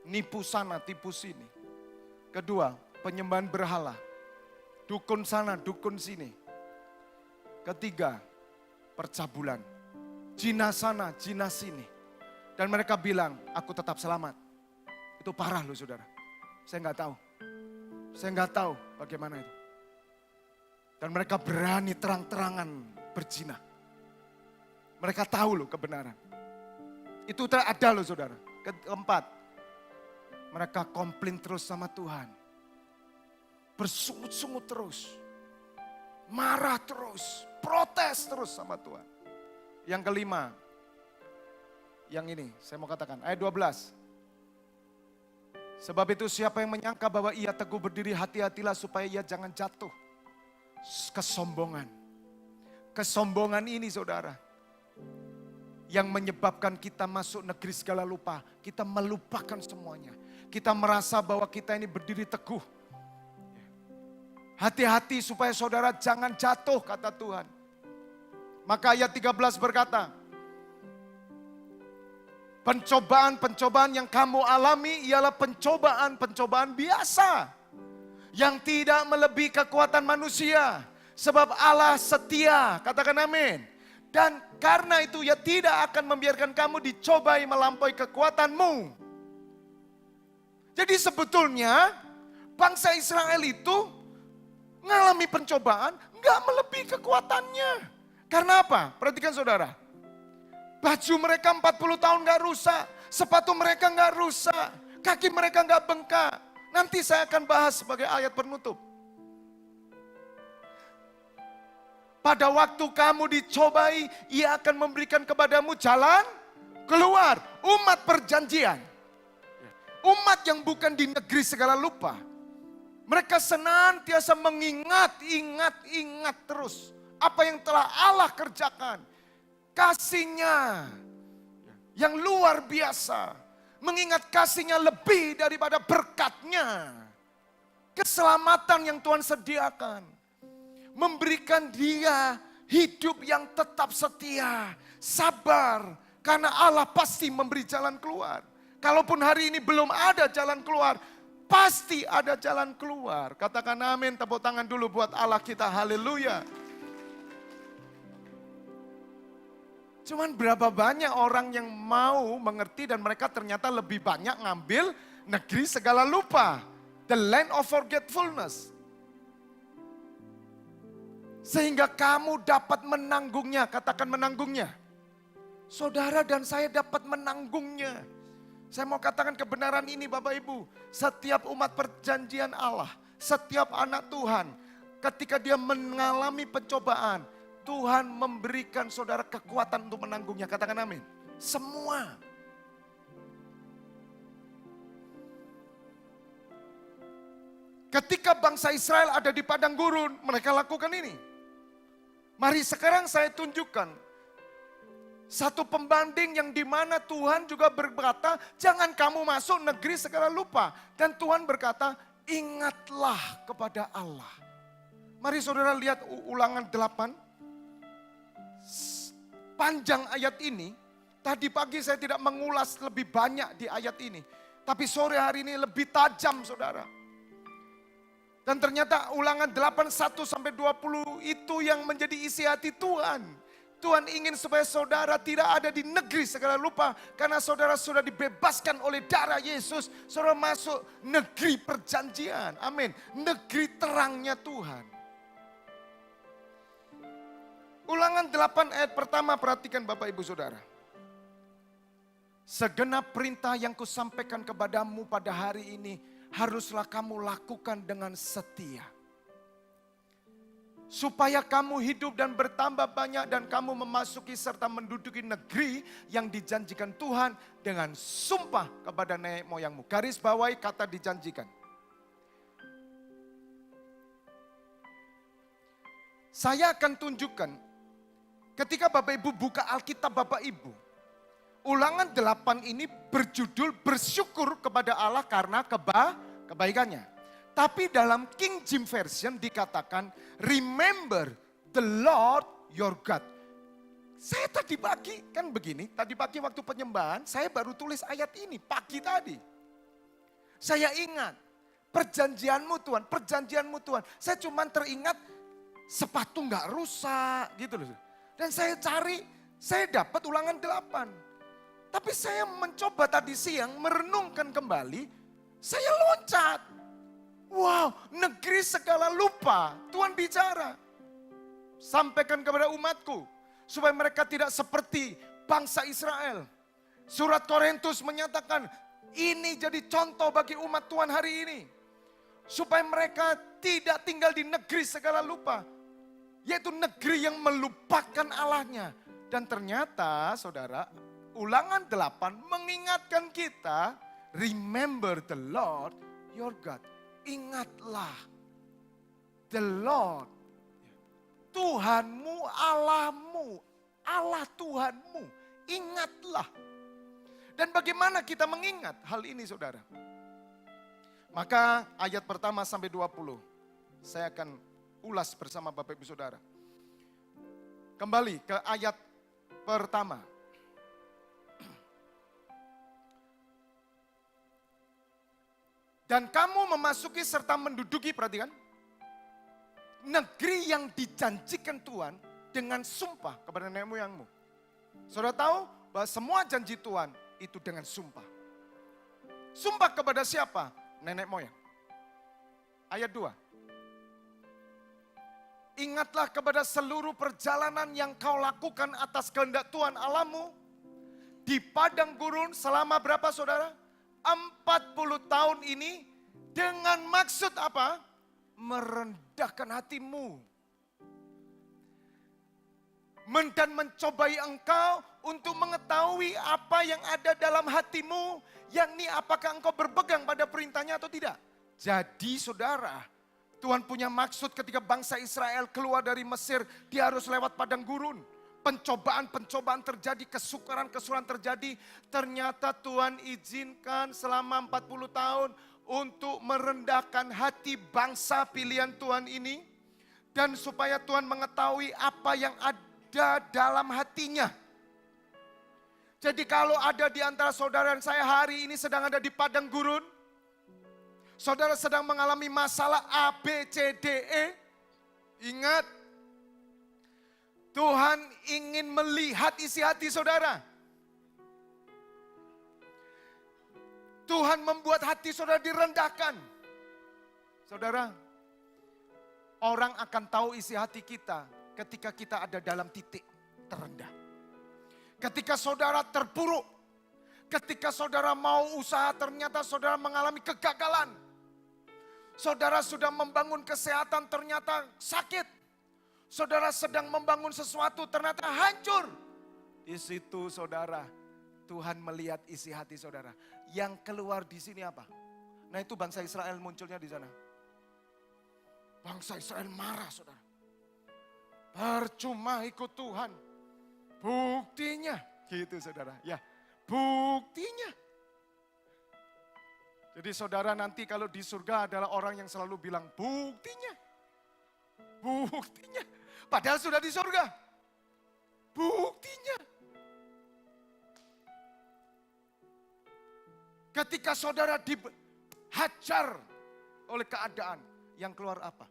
Nipu sana, tipu sini. Kedua, penyembahan berhala. Dukun sana, dukun sini. Ketiga, percabulan. Jinah sana, jinah sini. Dan mereka bilang, aku tetap selamat. Itu parah loh saudara. Saya nggak tahu. Saya nggak tahu bagaimana itu. Dan mereka berani terang-terangan berzina. Mereka tahu loh kebenaran. Itu ada loh saudara. Keempat, mereka komplain terus sama Tuhan. Bersungut-sungut terus. Marah terus. Protes terus sama Tuhan. Yang kelima. Yang ini saya mau katakan. Ayat 12. Sebab itu siapa yang menyangka bahwa ia teguh berdiri, hati-hatilah supaya ia jangan jatuh. Kesombongan. Kesombongan ini saudara. Yang menyebabkan kita masuk negeri segala lupa. Kita melupakan semuanya. Kita merasa bahwa kita ini berdiri teguh. Hati-hati supaya saudara jangan jatuh, kata Tuhan. Maka ayat 13 berkata, pencobaan-pencobaan yang kamu alami ialah pencobaan-pencobaan biasa. Yang tidak melebihi kekuatan manusia. Sebab Allah setia, katakan amin. Dan karena itu ia tidak akan membiarkan kamu dicobai melampaui kekuatanmu. Jadi sebetulnya bangsa Israel itu mengalami pencobaan nggak melebihi kekuatannya. Karena apa? Perhatikan saudara. Baju mereka 40 tahun nggak rusak. Sepatu mereka nggak rusak. Kaki mereka nggak bengkak. Nanti saya akan bahas sebagai ayat penutup. Pada waktu kamu dicobai, ia akan memberikan kepadamu jalan keluar. Umat perjanjian. Umat yang bukan di negeri segala lupa. Mereka senantiasa ingat terus. Apa yang telah Allah kerjakan. Kasih-Nya yang luar biasa. Mengingat kasih-Nya lebih daripada berkat-Nya. Keselamatan yang Tuhan sediakan. Memberikan dia hidup yang tetap setia. Sabar. Karena Allah pasti memberi jalan keluar. Kalaupun hari ini belum ada jalan keluar, pasti ada jalan keluar. Katakan amin, tepuk tangan dulu buat Allah kita, haleluya. Cuman berapa banyak orang yang mau mengerti dan mereka ternyata lebih banyak ngambil negeri segala lupa. The land of forgetfulness. Sehingga kamu dapat menanggungnya, katakan menanggungnya. Saudara dan saya dapat menanggungnya. Saya mau katakan kebenaran ini Bapak Ibu. Setiap umat perjanjian Allah, setiap anak Tuhan, ketika dia mengalami pencobaan, Tuhan memberikan saudara kekuatan untuk menanggungnya. Katakan amin. Semua. Ketika bangsa Israel ada di padang gurun, mereka lakukan ini. Mari sekarang saya tunjukkan satu pembanding yang dimana Tuhan juga berkata, jangan kamu masuk negeri segala lupa. Dan Tuhan berkata, ingatlah kepada Allah. Mari saudara lihat Ulangan 8. Panjang ayat ini. Tadi pagi saya tidak mengulas lebih banyak di ayat ini. Tapi sore hari ini lebih tajam saudara. Dan ternyata Ulangan 8, 1-20 itu yang menjadi isi hati Tuhan. Tuhan ingin supaya saudara tidak ada di negeri segala lupa. Karena saudara sudah dibebaskan oleh darah Yesus. Saudara masuk negeri perjanjian. Amin. Negeri terangnya Tuhan. Ulangan 8 ayat pertama, perhatikan Bapak Ibu Saudara. Segenap perintah yang kusampaikan kepadamu pada hari ini haruslah kamu lakukan dengan setia. Supaya kamu hidup dan bertambah banyak dan kamu memasuki serta menduduki negeri yang dijanjikan Tuhan dengan sumpah kepada nenek moyangmu. Garis bawahi kata dijanjikan. Saya akan tunjukkan ketika Bapak Ibu buka Alkitab Bapak Ibu. Ulangan 8 ini berjudul bersyukur kepada Allah karena kebaikannya. Tapi dalam King James Version dikatakan, remember the Lord your God. Saya tadi pagi, kan begini, tadi pagi waktu penyembahan, saya baru tulis ayat ini, pagi tadi. Saya ingat, perjanjianmu Tuhan, perjanjianmu Tuhan. Saya cuma teringat, sepatu nggak rusak, gitu loh. Dan saya cari, saya dapat ulangan 8. Tapi saya mencoba tadi siang, merenungkan kembali, saya loncat. Wow, negeri segala lupa, Tuhan bicara. Sampaikan kepada umatku, supaya mereka tidak seperti bangsa Israel. Surat Korintus menyatakan, ini jadi contoh bagi umat Tuhan hari ini. Supaya mereka tidak tinggal di negeri segala lupa. Yaitu negeri yang melupakan Allahnya. Dan ternyata saudara, ulangan 8 mengingatkan kita, remember the Lord your God. Ingatlah the Lord, Tuhanmu, Allahmu, Allah Tuhanmu, ingatlah. Dan bagaimana kita mengingat hal ini saudara? Maka ayat pertama sampai 20, saya akan ulas bersama Bapak Ibu Saudara. Kembali ke ayat pertama. Dan kamu memasuki serta menduduki, perhatikan, negeri yang dijanjikan Tuhan dengan sumpah kepada nenek moyangmu. Saudara tahu bahwa semua janji Tuhan itu dengan sumpah. Sumpah kepada siapa? Nenek moyang. Ayat 2. Ingatlah kepada seluruh perjalanan yang kau lakukan atas kehendak Tuhan Allahmu di padang gurun selama berapa saudara? 40 tahun ini dengan maksud apa? Merendahkan hatimu. Dan mencobai engkau untuk mengetahui apa yang ada dalam hatimu. Yakni apakah engkau berpegang pada perintahnya atau tidak. Jadi saudara, Tuhan punya maksud ketika bangsa Israel keluar dari Mesir. Dia harus lewat padang gurun. Pencobaan-pencobaan terjadi, kesukaran-kesukaran terjadi. Ternyata Tuhan izinkan selama 40 tahun untuk merendahkan hati bangsa pilihan Tuhan ini. Dan supaya Tuhan mengetahui apa yang ada dalam hatinya. Jadi kalau ada di antara saudara dan saya hari ini sedang ada di padang gurun. Saudara sedang mengalami masalah A, B, C, D, E. Ingat. Tuhan ingin melihat isi hati saudara. Tuhan membuat hati saudara direndahkan. Saudara, orang akan tahu isi hati kita ketika kita ada dalam titik terendah. Ketika saudara terpuruk, ketika saudara mau usaha ternyata saudara mengalami kegagalan. Saudara sudah membangun kesehatan ternyata sakit. Saudara sedang membangun sesuatu ternyata hancur. Di situ saudara, Tuhan melihat isi hati saudara. Yang keluar di sini apa? Nah itu bangsa Israel munculnya di sana. Bangsa Israel marah saudara. Percuma ikut Tuhan. Buktinya, gitu saudara. Ya, buktinya. Jadi saudara nanti kalau di surga adalah orang yang selalu bilang buktinya. Buktinya. Padahal sudah di surga. Buktinya. Ketika saudara dihajar oleh keadaan, yang keluar apa?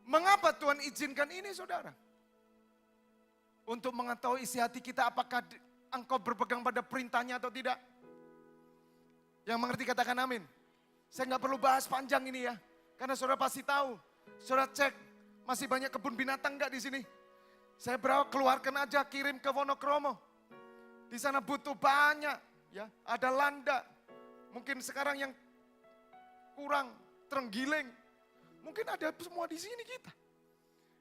Mengapa Tuhan izinkan ini saudara? Untuk mengetahui isi hati kita apakah engkau berpegang pada perintahnya atau tidak. Yang mengerti katakan amin. Saya nggak perlu bahas panjang ini ya. Karena saudara pasti tahu. Saudara cek Masih banyak kebun binatang enggak di sini? Saya keluarkan aja, kirim ke Wonokromo. Di sana butuh banyak, ya. Ada landa. Mungkin sekarang yang kurang, terenggiling. Mungkin ada semua di sini kita.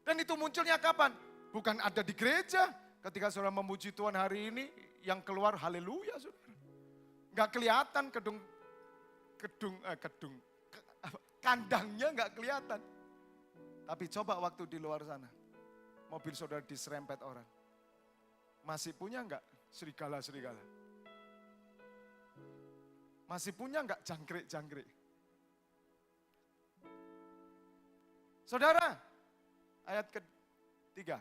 Dan itu munculnya kapan? Bukan ada di gereja. Ketika saudara memuji Tuhan hari ini, yang keluar haleluya saudara. Nggak kelihatan kandangnya nggak kelihatan. Tapi coba waktu di luar sana, mobil saudara diserempet orang. Masih punya nggak serigala-serigala? Masih punya nggak jangkrik-jangkrik? Saudara, ayat ketiga,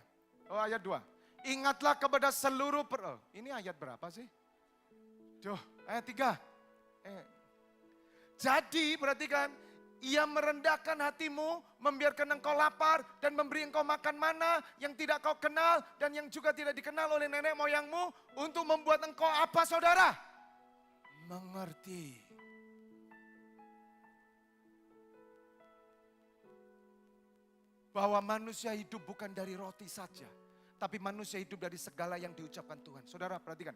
ayat 2. Ingatlah kepada seluruh ini ayat berapa sih? Ayat 3. Jadi perhatikan, ia merendahkan hatimu, membiarkan engkau lapar dan memberi engkau makan mana yang tidak kau kenal dan yang juga tidak dikenal oleh nenek moyangmu untuk membuat engkau apa saudara? Mengerti. Bahwa manusia hidup bukan dari roti saja, tapi manusia hidup dari segala yang diucapkan Tuhan. Saudara perhatikan,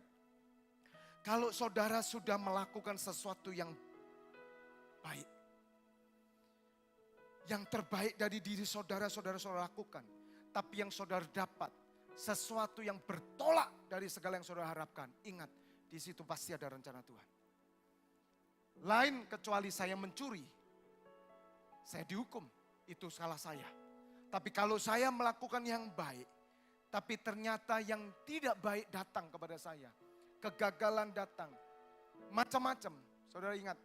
kalau saudara sudah melakukan sesuatu yang baik, yang terbaik dari diri saudara lakukan. Tapi yang saudara dapat, sesuatu yang bertolak dari segala yang saudara harapkan. Ingat, di situ pasti ada rencana Tuhan. Lain kecuali saya mencuri, saya dihukum, itu salah saya. Tapi kalau saya melakukan yang baik, tapi ternyata yang tidak baik datang kepada saya. Kegagalan datang, macam-macam. Saudara ingat,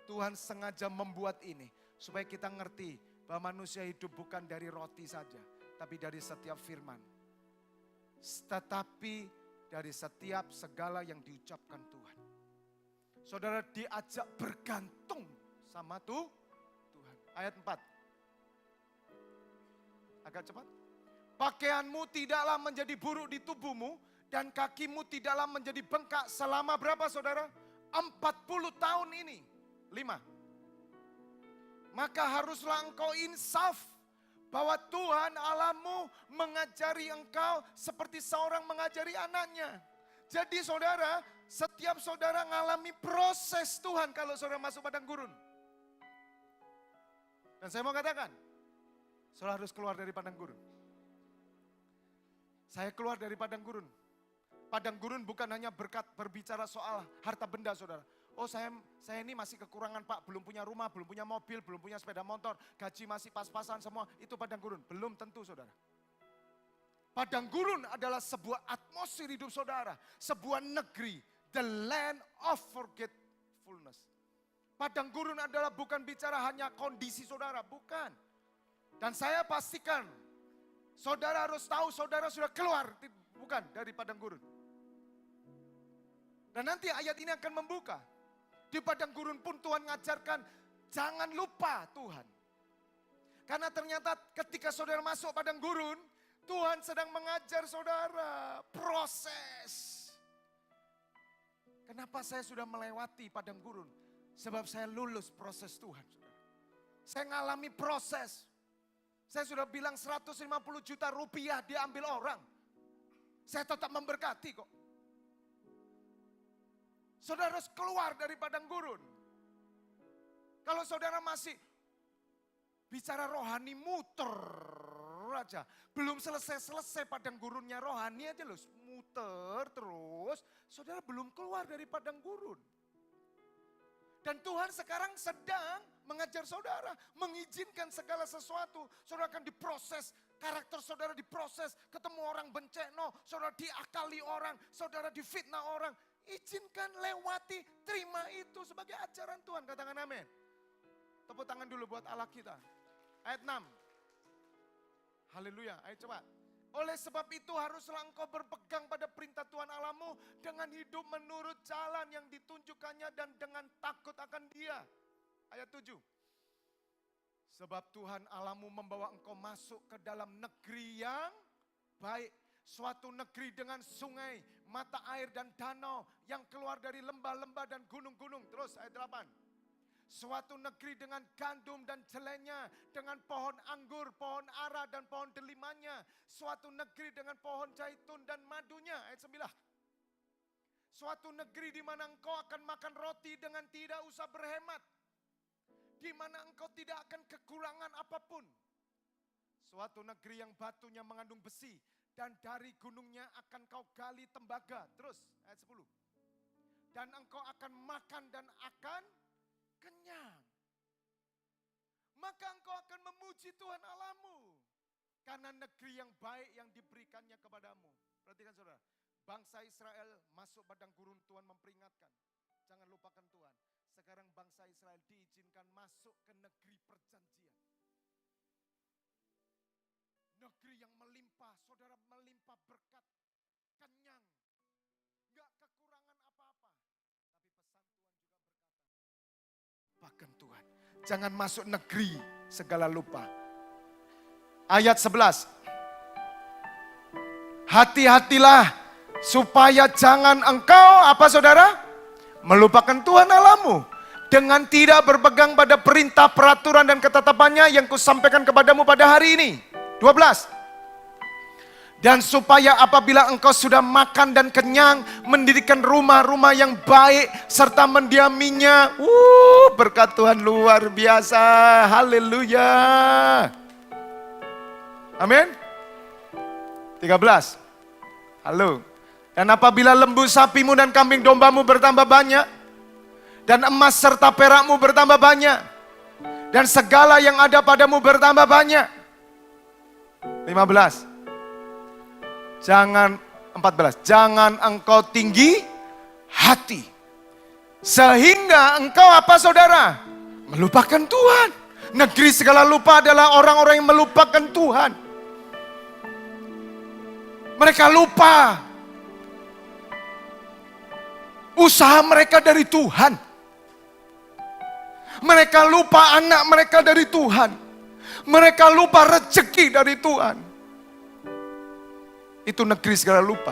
Tuhan sengaja membuat ini supaya kita ngerti bahwa manusia hidup bukan dari roti saja, tapi dari setiap firman. Tetapi dari setiap segala yang diucapkan Tuhan. Saudara diajak bergantung sama Tuhan. Ayat 4. Agak cepat. Pakaianmu tidaklah menjadi buruk di tubuhmu dan kakimu tidaklah menjadi bengkak selama berapa saudara? 40 tahun ini. 5. Maka haruslah engkau insaf bahwa Tuhan Allahmu mengajari engkau seperti seorang mengajari anaknya. Jadi saudara, setiap saudara mengalami proses Tuhan kalau saudara masuk padang gurun. Dan saya mau katakan, saudara harus keluar dari padang gurun. Saya keluar dari padang gurun. Padang gurun bukan hanya berbicara soal harta benda saudara. Oh saya ini masih kekurangan pak, belum punya rumah, belum punya mobil, belum punya sepeda motor, gaji masih pas-pasan semua, itu padang gurun. Belum tentu saudara. Padang gurun adalah sebuah atmosfer hidup saudara, sebuah negeri, the land of forgetfulness. Padang gurun adalah bukan bicara hanya kondisi saudara, bukan. Dan saya pastikan, saudara harus tahu saudara sudah keluar, bukan dari padang gurun. Dan nanti ayat ini akan membuka. Di padang gurun pun Tuhan mengajarkan, jangan lupa Tuhan. Karena ternyata ketika saudara masuk padang gurun, Tuhan sedang mengajar saudara proses. Kenapa saya sudah melewati padang gurun? Sebab saya lulus proses Tuhan. Saudara. Saya mengalami proses. Saya sudah bilang 150 juta rupiah diambil orang. Saya tetap memberkati kok. Saudara harus keluar dari padang gurun. Kalau saudara masih bicara rohani muter aja. Belum selesai padang gurunnya rohani aja loh. Muter terus. Saudara belum keluar dari padang gurun. Dan Tuhan sekarang sedang mengajar saudara. Mengizinkan segala sesuatu. Saudara akan diproses. Karakter saudara diproses. Ketemu orang benceno. Saudara diakali orang. Saudara difitnah orang. Izinkan lewati. Terima itu sebagai ajaran Tuhan. Katakan amin. Tepuk tangan dulu buat Allah kita. Ayat 6. Haleluya. Ayo cepat. Oleh sebab itu haruslah engkau berpegang pada perintah Tuhan Allahmu dengan hidup menurut jalan yang ditunjukkannya dan dengan takut akan Dia. Ayat 7. Sebab Tuhan Allahmu membawa engkau masuk ke dalam negeri yang baik. Suatu negeri dengan sungai, mata air dan danau yang keluar dari lembah-lembah dan gunung-gunung. Terus ayat 8. Suatu negeri dengan gandum dan jelenya, dengan pohon anggur, pohon ara dan pohon delimanya. Suatu negeri dengan pohon zaitun dan madunya. Ayat 9. Suatu negeri di mana engkau akan makan roti dengan tidak usah berhemat. Di mana engkau tidak akan kekurangan apapun. Suatu negeri yang batunya mengandung besi. Dan dari gunungnya akan kau gali tembaga. Terus ayat 10. Dan engkau akan makan dan akan kenyang. Maka engkau akan memuji Tuhan Allahmu. Karena negeri yang baik yang diberikannya kepadamu. Perhatikan saudara. Bangsa Israel masuk padang gurun, Tuhan memperingatkan. Jangan lupakan Tuhan. Sekarang bangsa Israel diizinkan masuk ke negeri perjanjian. Negeri yang melimpah, saudara, melimpah berkat, kenyang. Gak kekurangan apa-apa. Tapi pesan Tuhan juga berkata, lupakan Tuhan. Jangan masuk negeri segala lupa. Ayat 11. Hati-hatilah supaya jangan engkau, apa saudara? Melupakan Tuhan Allahmu. Dengan tidak berpegang pada perintah, peraturan dan ketetapannya yang kusampaikan kepadamu pada hari ini. 12. Dan supaya apabila engkau sudah makan dan kenyang, mendirikan rumah-rumah yang baik serta mendiaminya. Berkat Tuhan luar biasa. Haleluya. Amin. 13. Halo. Dan apabila lembu sapimu dan kambing dombamu bertambah banyak, dan emas serta perakmu bertambah banyak, dan segala yang ada padamu bertambah banyak. 15. 14. Jangan engkau tinggi hati. Sehingga engkau apa saudara? Melupakan Tuhan. Negeri segala lupa adalah orang-orang yang melupakan Tuhan. Mereka lupa. Usaha mereka dari Tuhan. Mereka lupa anak mereka dari Tuhan. Mereka lupa rezeki dari Tuhan. Itu negeri segala lupa.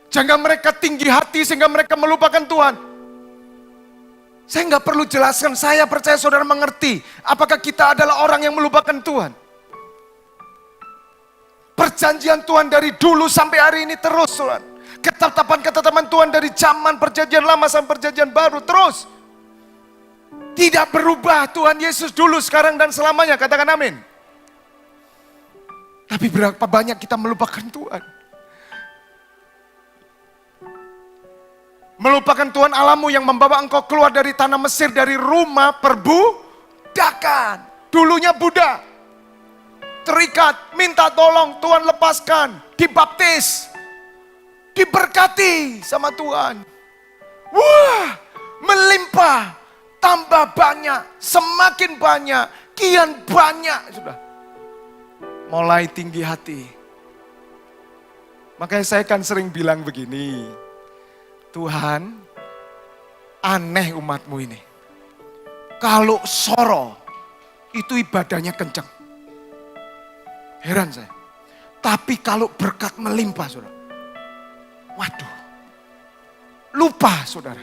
Jangan mereka tinggi hati sehingga mereka melupakan Tuhan. Saya nggak perlu jelaskan, saya percaya saudara mengerti. Apakah kita adalah orang yang melupakan Tuhan? Perjanjian Tuhan dari dulu sampai hari ini terus, saudara. Ketetapan-ketetapan Tuhan dari zaman perjanjian lama sampai perjanjian baru terus. Tidak berubah. Tuhan Yesus dulu, sekarang dan selamanya. Katakan amin. Tapi berapa banyak kita melupakan Tuhan. Melupakan Tuhan Allahmu yang membawa engkau keluar dari tanah Mesir, dari rumah perbudakan. Dulunya budak. Terikat, minta tolong, Tuhan lepaskan, dibaptis, diberkati sama Tuhan. Wah, melimpah, tambah banyak, semakin banyak, kian banyak sudah. Mulai tinggi hati. Makanya saya kan sering bilang begini, Tuhan, aneh umatmu ini. Kalau soro, itu ibadahnya kencang. Heran saya. Tapi kalau berkat melimpah, saudara. Waduh. Lupa, saudara.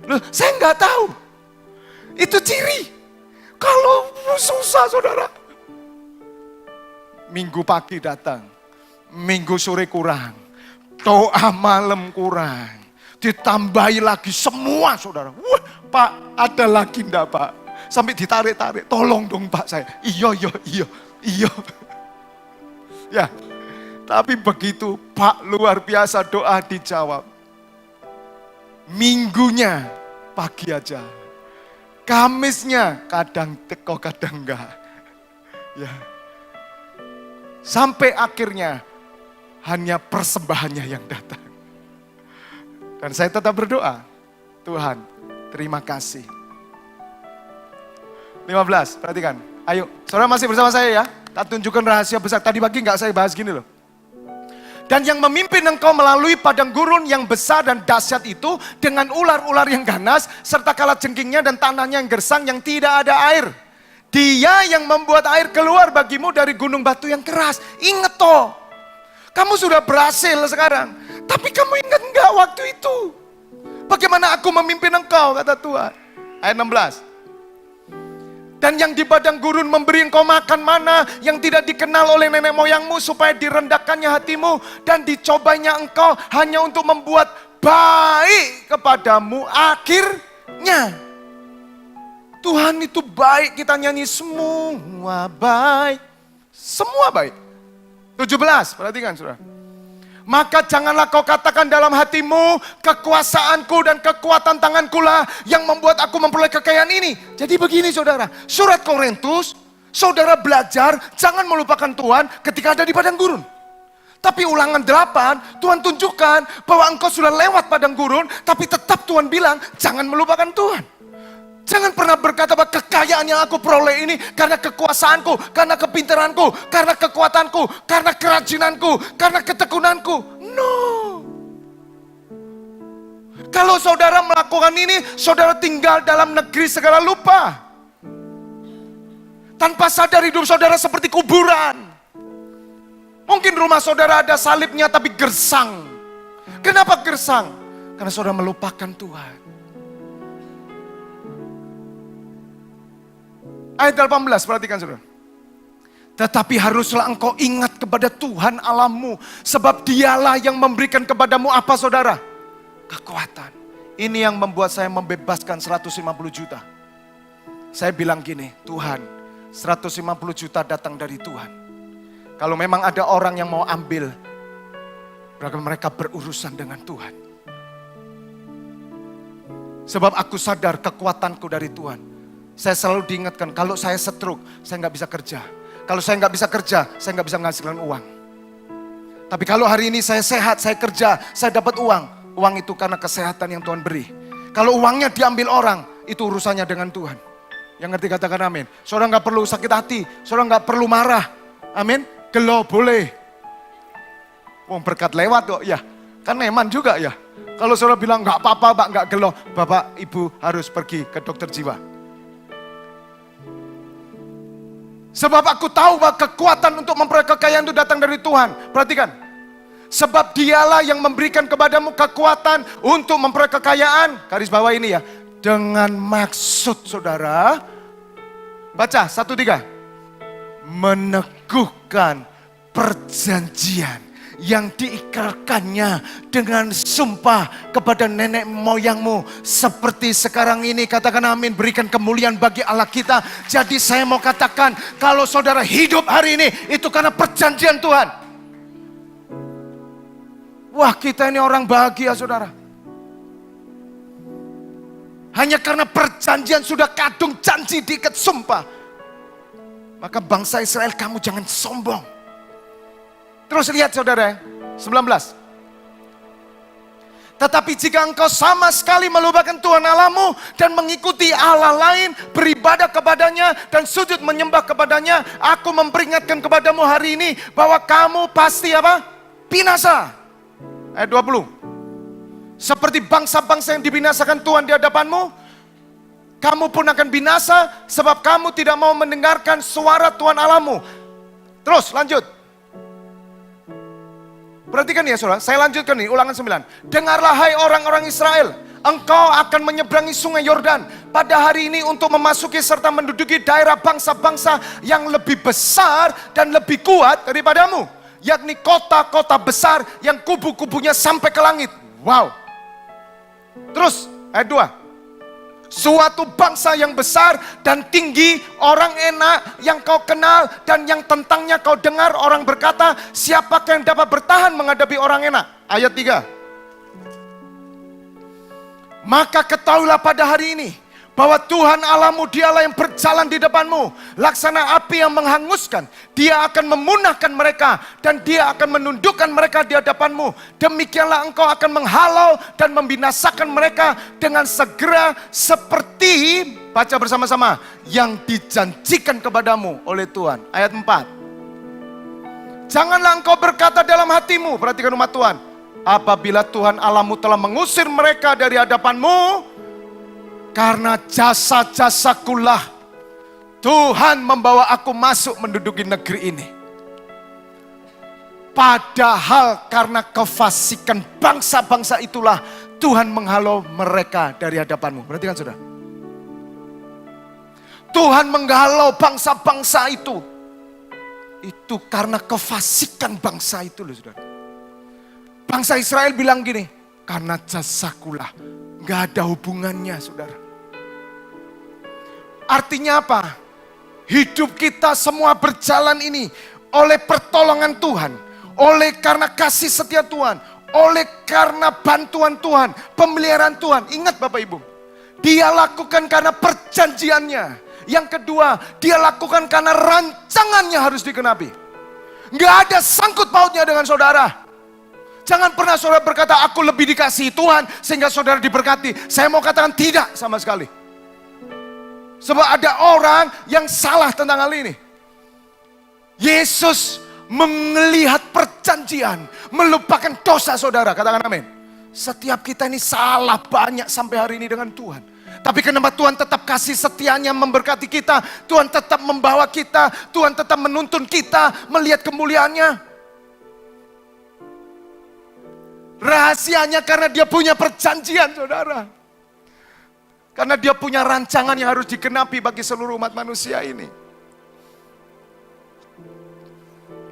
Loh, saya nggak tahu. Itu ciri. Kalau susah, saudara. Minggu pagi datang. Minggu sore kurang. Doa malam kurang. Ditambahi lagi semua, saudara. Wah, Pak, ada lagi enggak, Pak? Sampai ditarik-tarik. Tolong dong, Pak, saya. Iya. Ya, tapi begitu Pak, luar biasa doa dijawab. Minggunya pagi aja. Kamisnya kadang teko kadang enggak. Ya. Sampai akhirnya hanya persembahannya yang datang. Dan saya tetap berdoa, Tuhan, terima kasih. 15, perhatikan. Ayo, saudara masih bersama saya ya. Tak tunjukkan rahasia besar. Tadi pagi enggak saya bahas gini loh. Dan yang memimpin engkau melalui padang gurun yang besar dan dahsyat itu dengan ular-ular yang ganas serta kalajengkingnya dan tanahnya yang gersang yang tidak ada air. Dia yang membuat air keluar bagimu dari gunung batu yang keras. Ingat toh, kamu sudah berhasil sekarang. Tapi kamu ingat enggak waktu itu? Bagaimana aku memimpin engkau, kata Tuhan. Ayat 16. Dan yang di padang gurun memberi engkau makan mana yang tidak dikenal oleh nenek moyangmu, supaya direndahkannya hatimu dan dicobanya engkau hanya untuk membuat baik kepadamu akhirnya. Tuhan itu baik, kita nyanyi semua baik. Semua baik. 17, perhatikan saudara. Maka janganlah kau katakan dalam hatimu, kekuasaanku dan kekuatan tanganku lah yang membuat aku memperoleh kekayaan ini. Jadi begini saudara, surat Korintus, saudara belajar jangan melupakan Tuhan ketika ada di padang gurun. Tapi ulangan 8, Tuhan tunjukkan bahwa engkau sudah lewat padang gurun, tapi tetap Tuhan bilang jangan melupakan Tuhan. Jangan pernah berkata bahwa kekayaan yang aku peroleh ini karena kekuasaanku, karena kepintaranku, karena kekuatanku, karena kerajinanku, karena ketekunanku. No. Kalau saudara melakukan ini, saudara tinggal dalam negeri segala lupa. Tanpa sadar hidup saudara seperti kuburan. Mungkin rumah saudara ada salibnya tapi gersang. Kenapa gersang? Karena saudara melupakan Tuhan. Ayat 18, perhatikan saudara. Tetapi haruslah engkau ingat kepada Tuhan Allahmu, sebab dialah yang memberikan kepadamu apa saudara? Kekuatan. Ini yang membuat saya membebaskan 150 juta. Saya bilang gini, Tuhan, 150 juta datang dari Tuhan. Kalau memang ada orang yang mau ambil, berarti mereka berurusan dengan Tuhan. Sebab aku sadar kekuatanku dari Tuhan. Saya selalu diingatkan, kalau saya stroke, saya nggak bisa kerja. Kalau saya nggak bisa kerja, saya nggak bisa menghasilkan uang. Tapi kalau hari ini saya sehat, saya kerja, saya dapat uang. Uang itu karena kesehatan yang Tuhan beri. Kalau uangnya diambil orang, itu urusannya dengan Tuhan. Yang ngerti katakan amin. Saudara nggak perlu sakit hati, saudara nggak perlu marah. Amin. Gelo boleh. Wong berkat lewat kok, ya. Kan eman juga ya. Kalau saudara bilang nggak apa-apa, Pak, nggak gelo, Bapak, Ibu harus pergi ke dokter jiwa. Sebab aku tahu bahwa kekuatan untuk memperoleh kekayaan itu datang dari Tuhan. Perhatikan. Sebab dialah yang memberikan kepadamu kekuatan untuk memperoleh kekayaan. Garis bawah ini ya. Dengan maksud saudara. Baca 1-3. Meneguhkan perjanjian yang diikrarkannya dengan sumpah kepada nenek moyangmu. Seperti sekarang ini, katakan amin, berikan kemuliaan bagi Allah kita. Jadi saya mau katakan, kalau saudara hidup hari ini, itu karena perjanjian Tuhan. Wah, kita ini orang bahagia saudara. Hanya karena perjanjian sudah kadung janji diikat sumpah. Maka bangsa Israel, kamu jangan sombong. Terus lihat saudara, 19. Tetapi jika engkau sama sekali melupakan Tuhan Allahmu dan mengikuti Allah lain, beribadah kepadanya dan sujud menyembah kepadanya, aku memperingatkan kepadamu hari ini bahwa kamu pasti apa? Binasa. Ayat 20. Seperti bangsa-bangsa yang dibinasakan Tuhan di hadapanmu, kamu pun akan binasa sebab kamu tidak mau mendengarkan suara Tuhan Allahmu. Terus lanjut. Perhatikan ya saudara, saya lanjutkan nih, ulangan 9. Dengarlah hai orang-orang Israel, engkau akan menyeberangi sungai Yordan pada hari ini untuk memasuki serta menduduki daerah bangsa-bangsa yang lebih besar dan lebih kuat daripadamu. Yakni kota-kota besar yang kubu-kubunya sampai ke langit. Wow. Terus ayat 2. Suatu bangsa yang besar dan tinggi, orang enak yang kau kenal dan yang tentangnya kau dengar orang berkata, siapakah yang dapat bertahan menghadapi orang enak? Ayat 3. Maka ketahuilah pada hari ini bahwa Tuhan Allahmu dialah yang berjalan di depanmu, laksana api yang menghanguskan. Dia akan memunahkan mereka dan dia akan menundukkan mereka di hadapanmu. Demikianlah engkau akan menghalau dan membinasakan mereka dengan segera seperti, baca bersama-sama, yang dijanjikan kepadamu oleh Tuhan. Ayat 4. Janganlah engkau berkata dalam hatimu, perhatikan umat Tuhan, apabila Tuhan Allahmu telah mengusir mereka dari hadapanmu, karena jasa-jasakulah Tuhan membawa aku masuk menduduki negeri ini. Padahal karena kefasikan bangsa-bangsa itulah Tuhan menghalau mereka dari hadapanmu. Perhatikan saudara. Tuhan menghalau bangsa-bangsa itu. Itu karena kefasikan bangsa itu loh saudara. Bangsa Israel bilang gini, karena jasakulah. Gak ada hubungannya saudara. Artinya apa? Hidup kita semua berjalan ini oleh pertolongan Tuhan. Oleh karena kasih setia Tuhan. Oleh karena bantuan Tuhan. Pemeliharaan Tuhan. Ingat Bapak Ibu. Dia lakukan karena perjanjiannya. Yang kedua, dia lakukan karena rancangannya harus digenapi. Nggak ada sangkut pautnya dengan saudara. Jangan pernah saudara berkata, aku lebih dikasihi Tuhan sehingga saudara diberkati. Saya mau katakan tidak sama sekali. Sebab ada orang yang salah tentang hal ini. Yesus melihat perjanjian, melupakan dosa saudara. Katakan amin. Setiap kita ini salah banyak sampai hari ini dengan Tuhan. Tapi kenapa Tuhan tetap kasih setianya memberkati kita. Tuhan tetap membawa kita. Tuhan tetap menuntun kita melihat kemuliaannya. Rahasianya karena dia punya perjanjian saudara. Karena dia punya rancangan yang harus digenapi bagi seluruh umat manusia ini.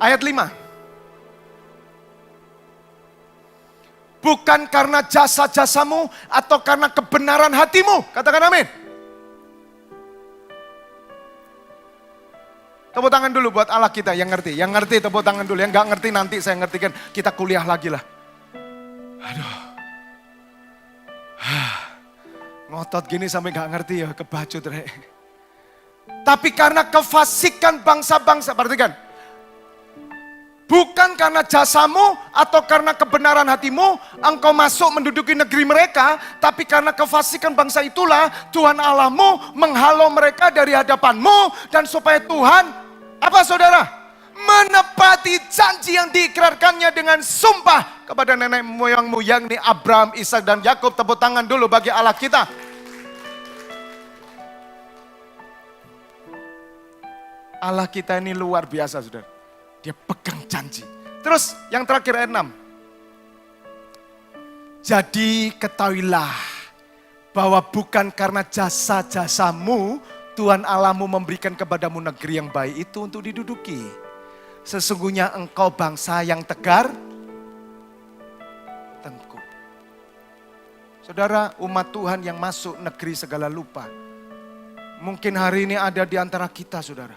Ayat 5. Bukan karena jasa-jasamu atau karena kebenaran hatimu. Katakan amin. Tepuk tangan dulu buat Allah kita yang ngerti. Yang ngerti tepuk tangan dulu. Yang gak ngerti nanti saya ngertikan. Kita kuliah lagi lah. Aduh. Ngotot gini sampai gak ngerti ya. Kebacut rek. Tapi karena kefasikan bangsa-bangsa. Perhatikan. Bukan karena jasamu atau karena kebenaran hatimu, engkau masuk menduduki negeri mereka, tapi karena kefasikan bangsa itulah Tuhan Allahmu menghalau mereka dari hadapanmu, dan supaya Tuhan, apa saudara? Menepati janji yang diikrarkannya dengan sumpah kepada nenek moyangmu, yakni Abraham, Ishak dan Yakub. Tepuk tangan dulu bagi Allah kita. Allah kita ini luar biasa saudara. Dia pegang janji. Terus yang terakhir ayat 6. Jadi ketahuilah bahwa bukan karena jasa-jasamu Tuhan Allahmu memberikan kepadamu negeri yang baik itu untuk diduduki. Sesungguhnya engkau bangsa yang tegar tengkuk. Saudara, umat Tuhan yang masuk negeri segala lupa. Mungkin hari ini ada di antara kita saudara.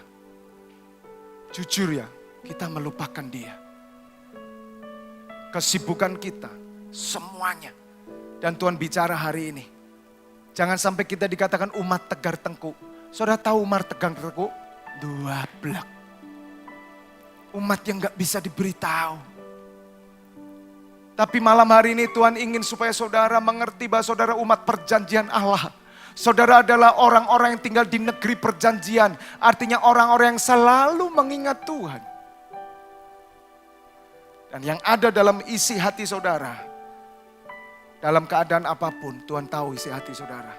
Jujur ya. Kita melupakan dia. Kesibukan kita, semuanya. Dan Tuhan bicara hari ini. Jangan sampai kita dikatakan umat tegar tengkuk. Saudara tahu umat tegar tengkuk? 2 blok. Umat yang gak bisa diberitahu. Tapi malam hari ini Tuhan ingin supaya saudara mengerti bahwa saudara umat perjanjian Allah. Saudara adalah orang-orang yang tinggal di negeri perjanjian. Artinya orang-orang yang selalu mengingat Tuhan. Dan yang ada dalam isi hati saudara, dalam keadaan apapun, Tuhan tahu isi hati saudara.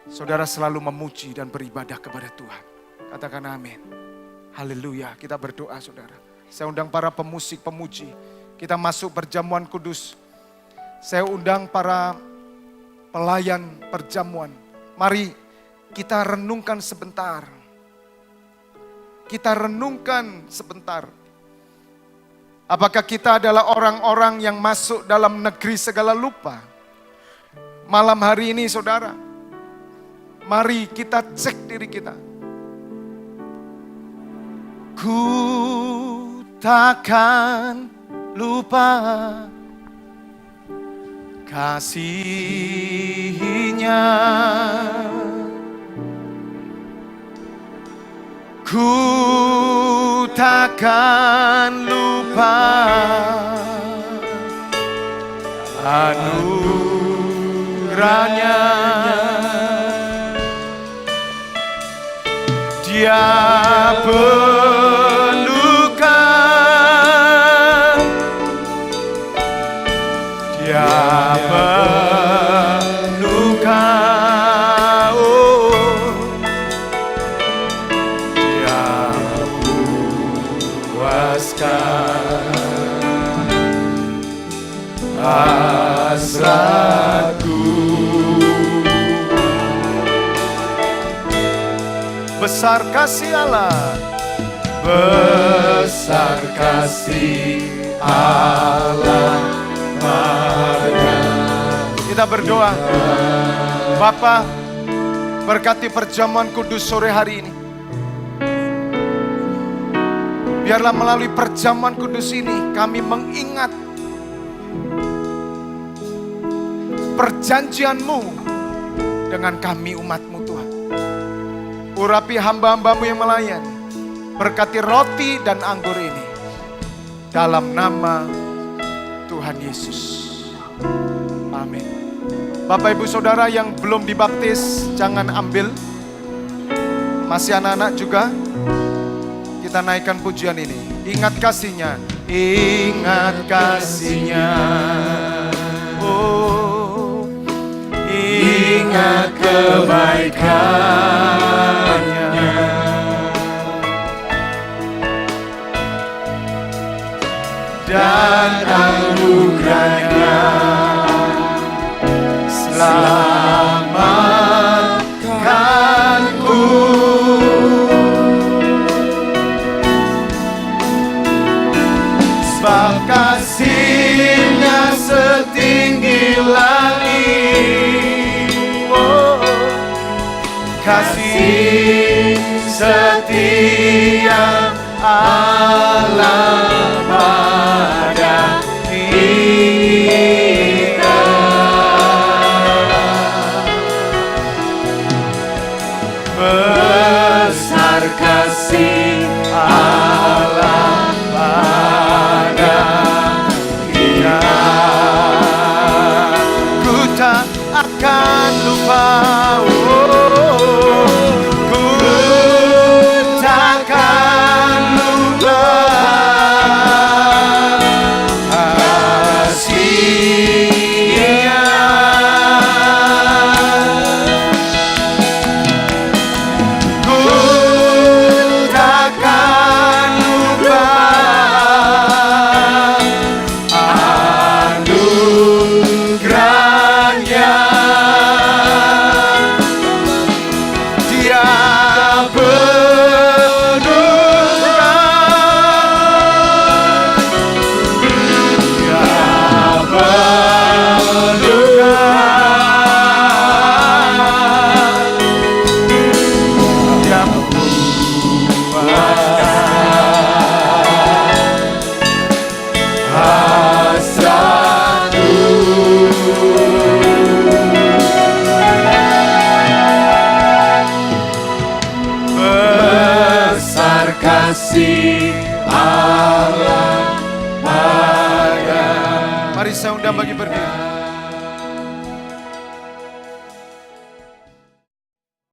Saudara selalu memuji dan beribadah kepada Tuhan. Katakan amin. Haleluya, kita berdoa saudara. Saya undang para pemusik, pemuji. Kita masuk perjamuan kudus. Saya undang para pelayan perjamuan. Mari kita renungkan sebentar. Kita renungkan sebentar. Apakah kita adalah orang-orang yang masuk dalam negeri segala lupa? Malam hari ini saudara, mari kita cek diri kita. Ku takkan lupa kasih-Nya. Ku takkan lupa anugerahnya. Dia pelukan, dia pelukan, oh, dia puaskan Besar kasih Allah, besar kasih Allah pada. Kita berdoa. Bapa, berkati perjamuan kudus sore hari ini. Biarlah melalui perjamuan kudus ini kami mengingat perjanjian-Mu dengan kami umat-Mu Tuhan. Urapi hamba-hamba-Mu yang melayani. Berkati roti dan anggur ini. Dalam nama Tuhan Yesus. Amin. Bapak Ibu Saudara yang belum dibaptis, jangan ambil. Masih anak-anak juga. Kita naikkan pujian ini. Ingat kasih-Nya. Ingat kasih-Nya. Oh, ingat kebaikan-Nya. Dan anugerah-Nya. Selamatkanku. Sebab kasih-Nya setinggi langit. Oh, kasih setia Allah pada kita. Besar kasih Allah pada kita. Ku tak akan lupa. Ku takkan lupa kasih-Nya. Ku takkan lupa anugerah-Nya. Dia besar kasih Allah pada. Mari saya undang bagi berdiri.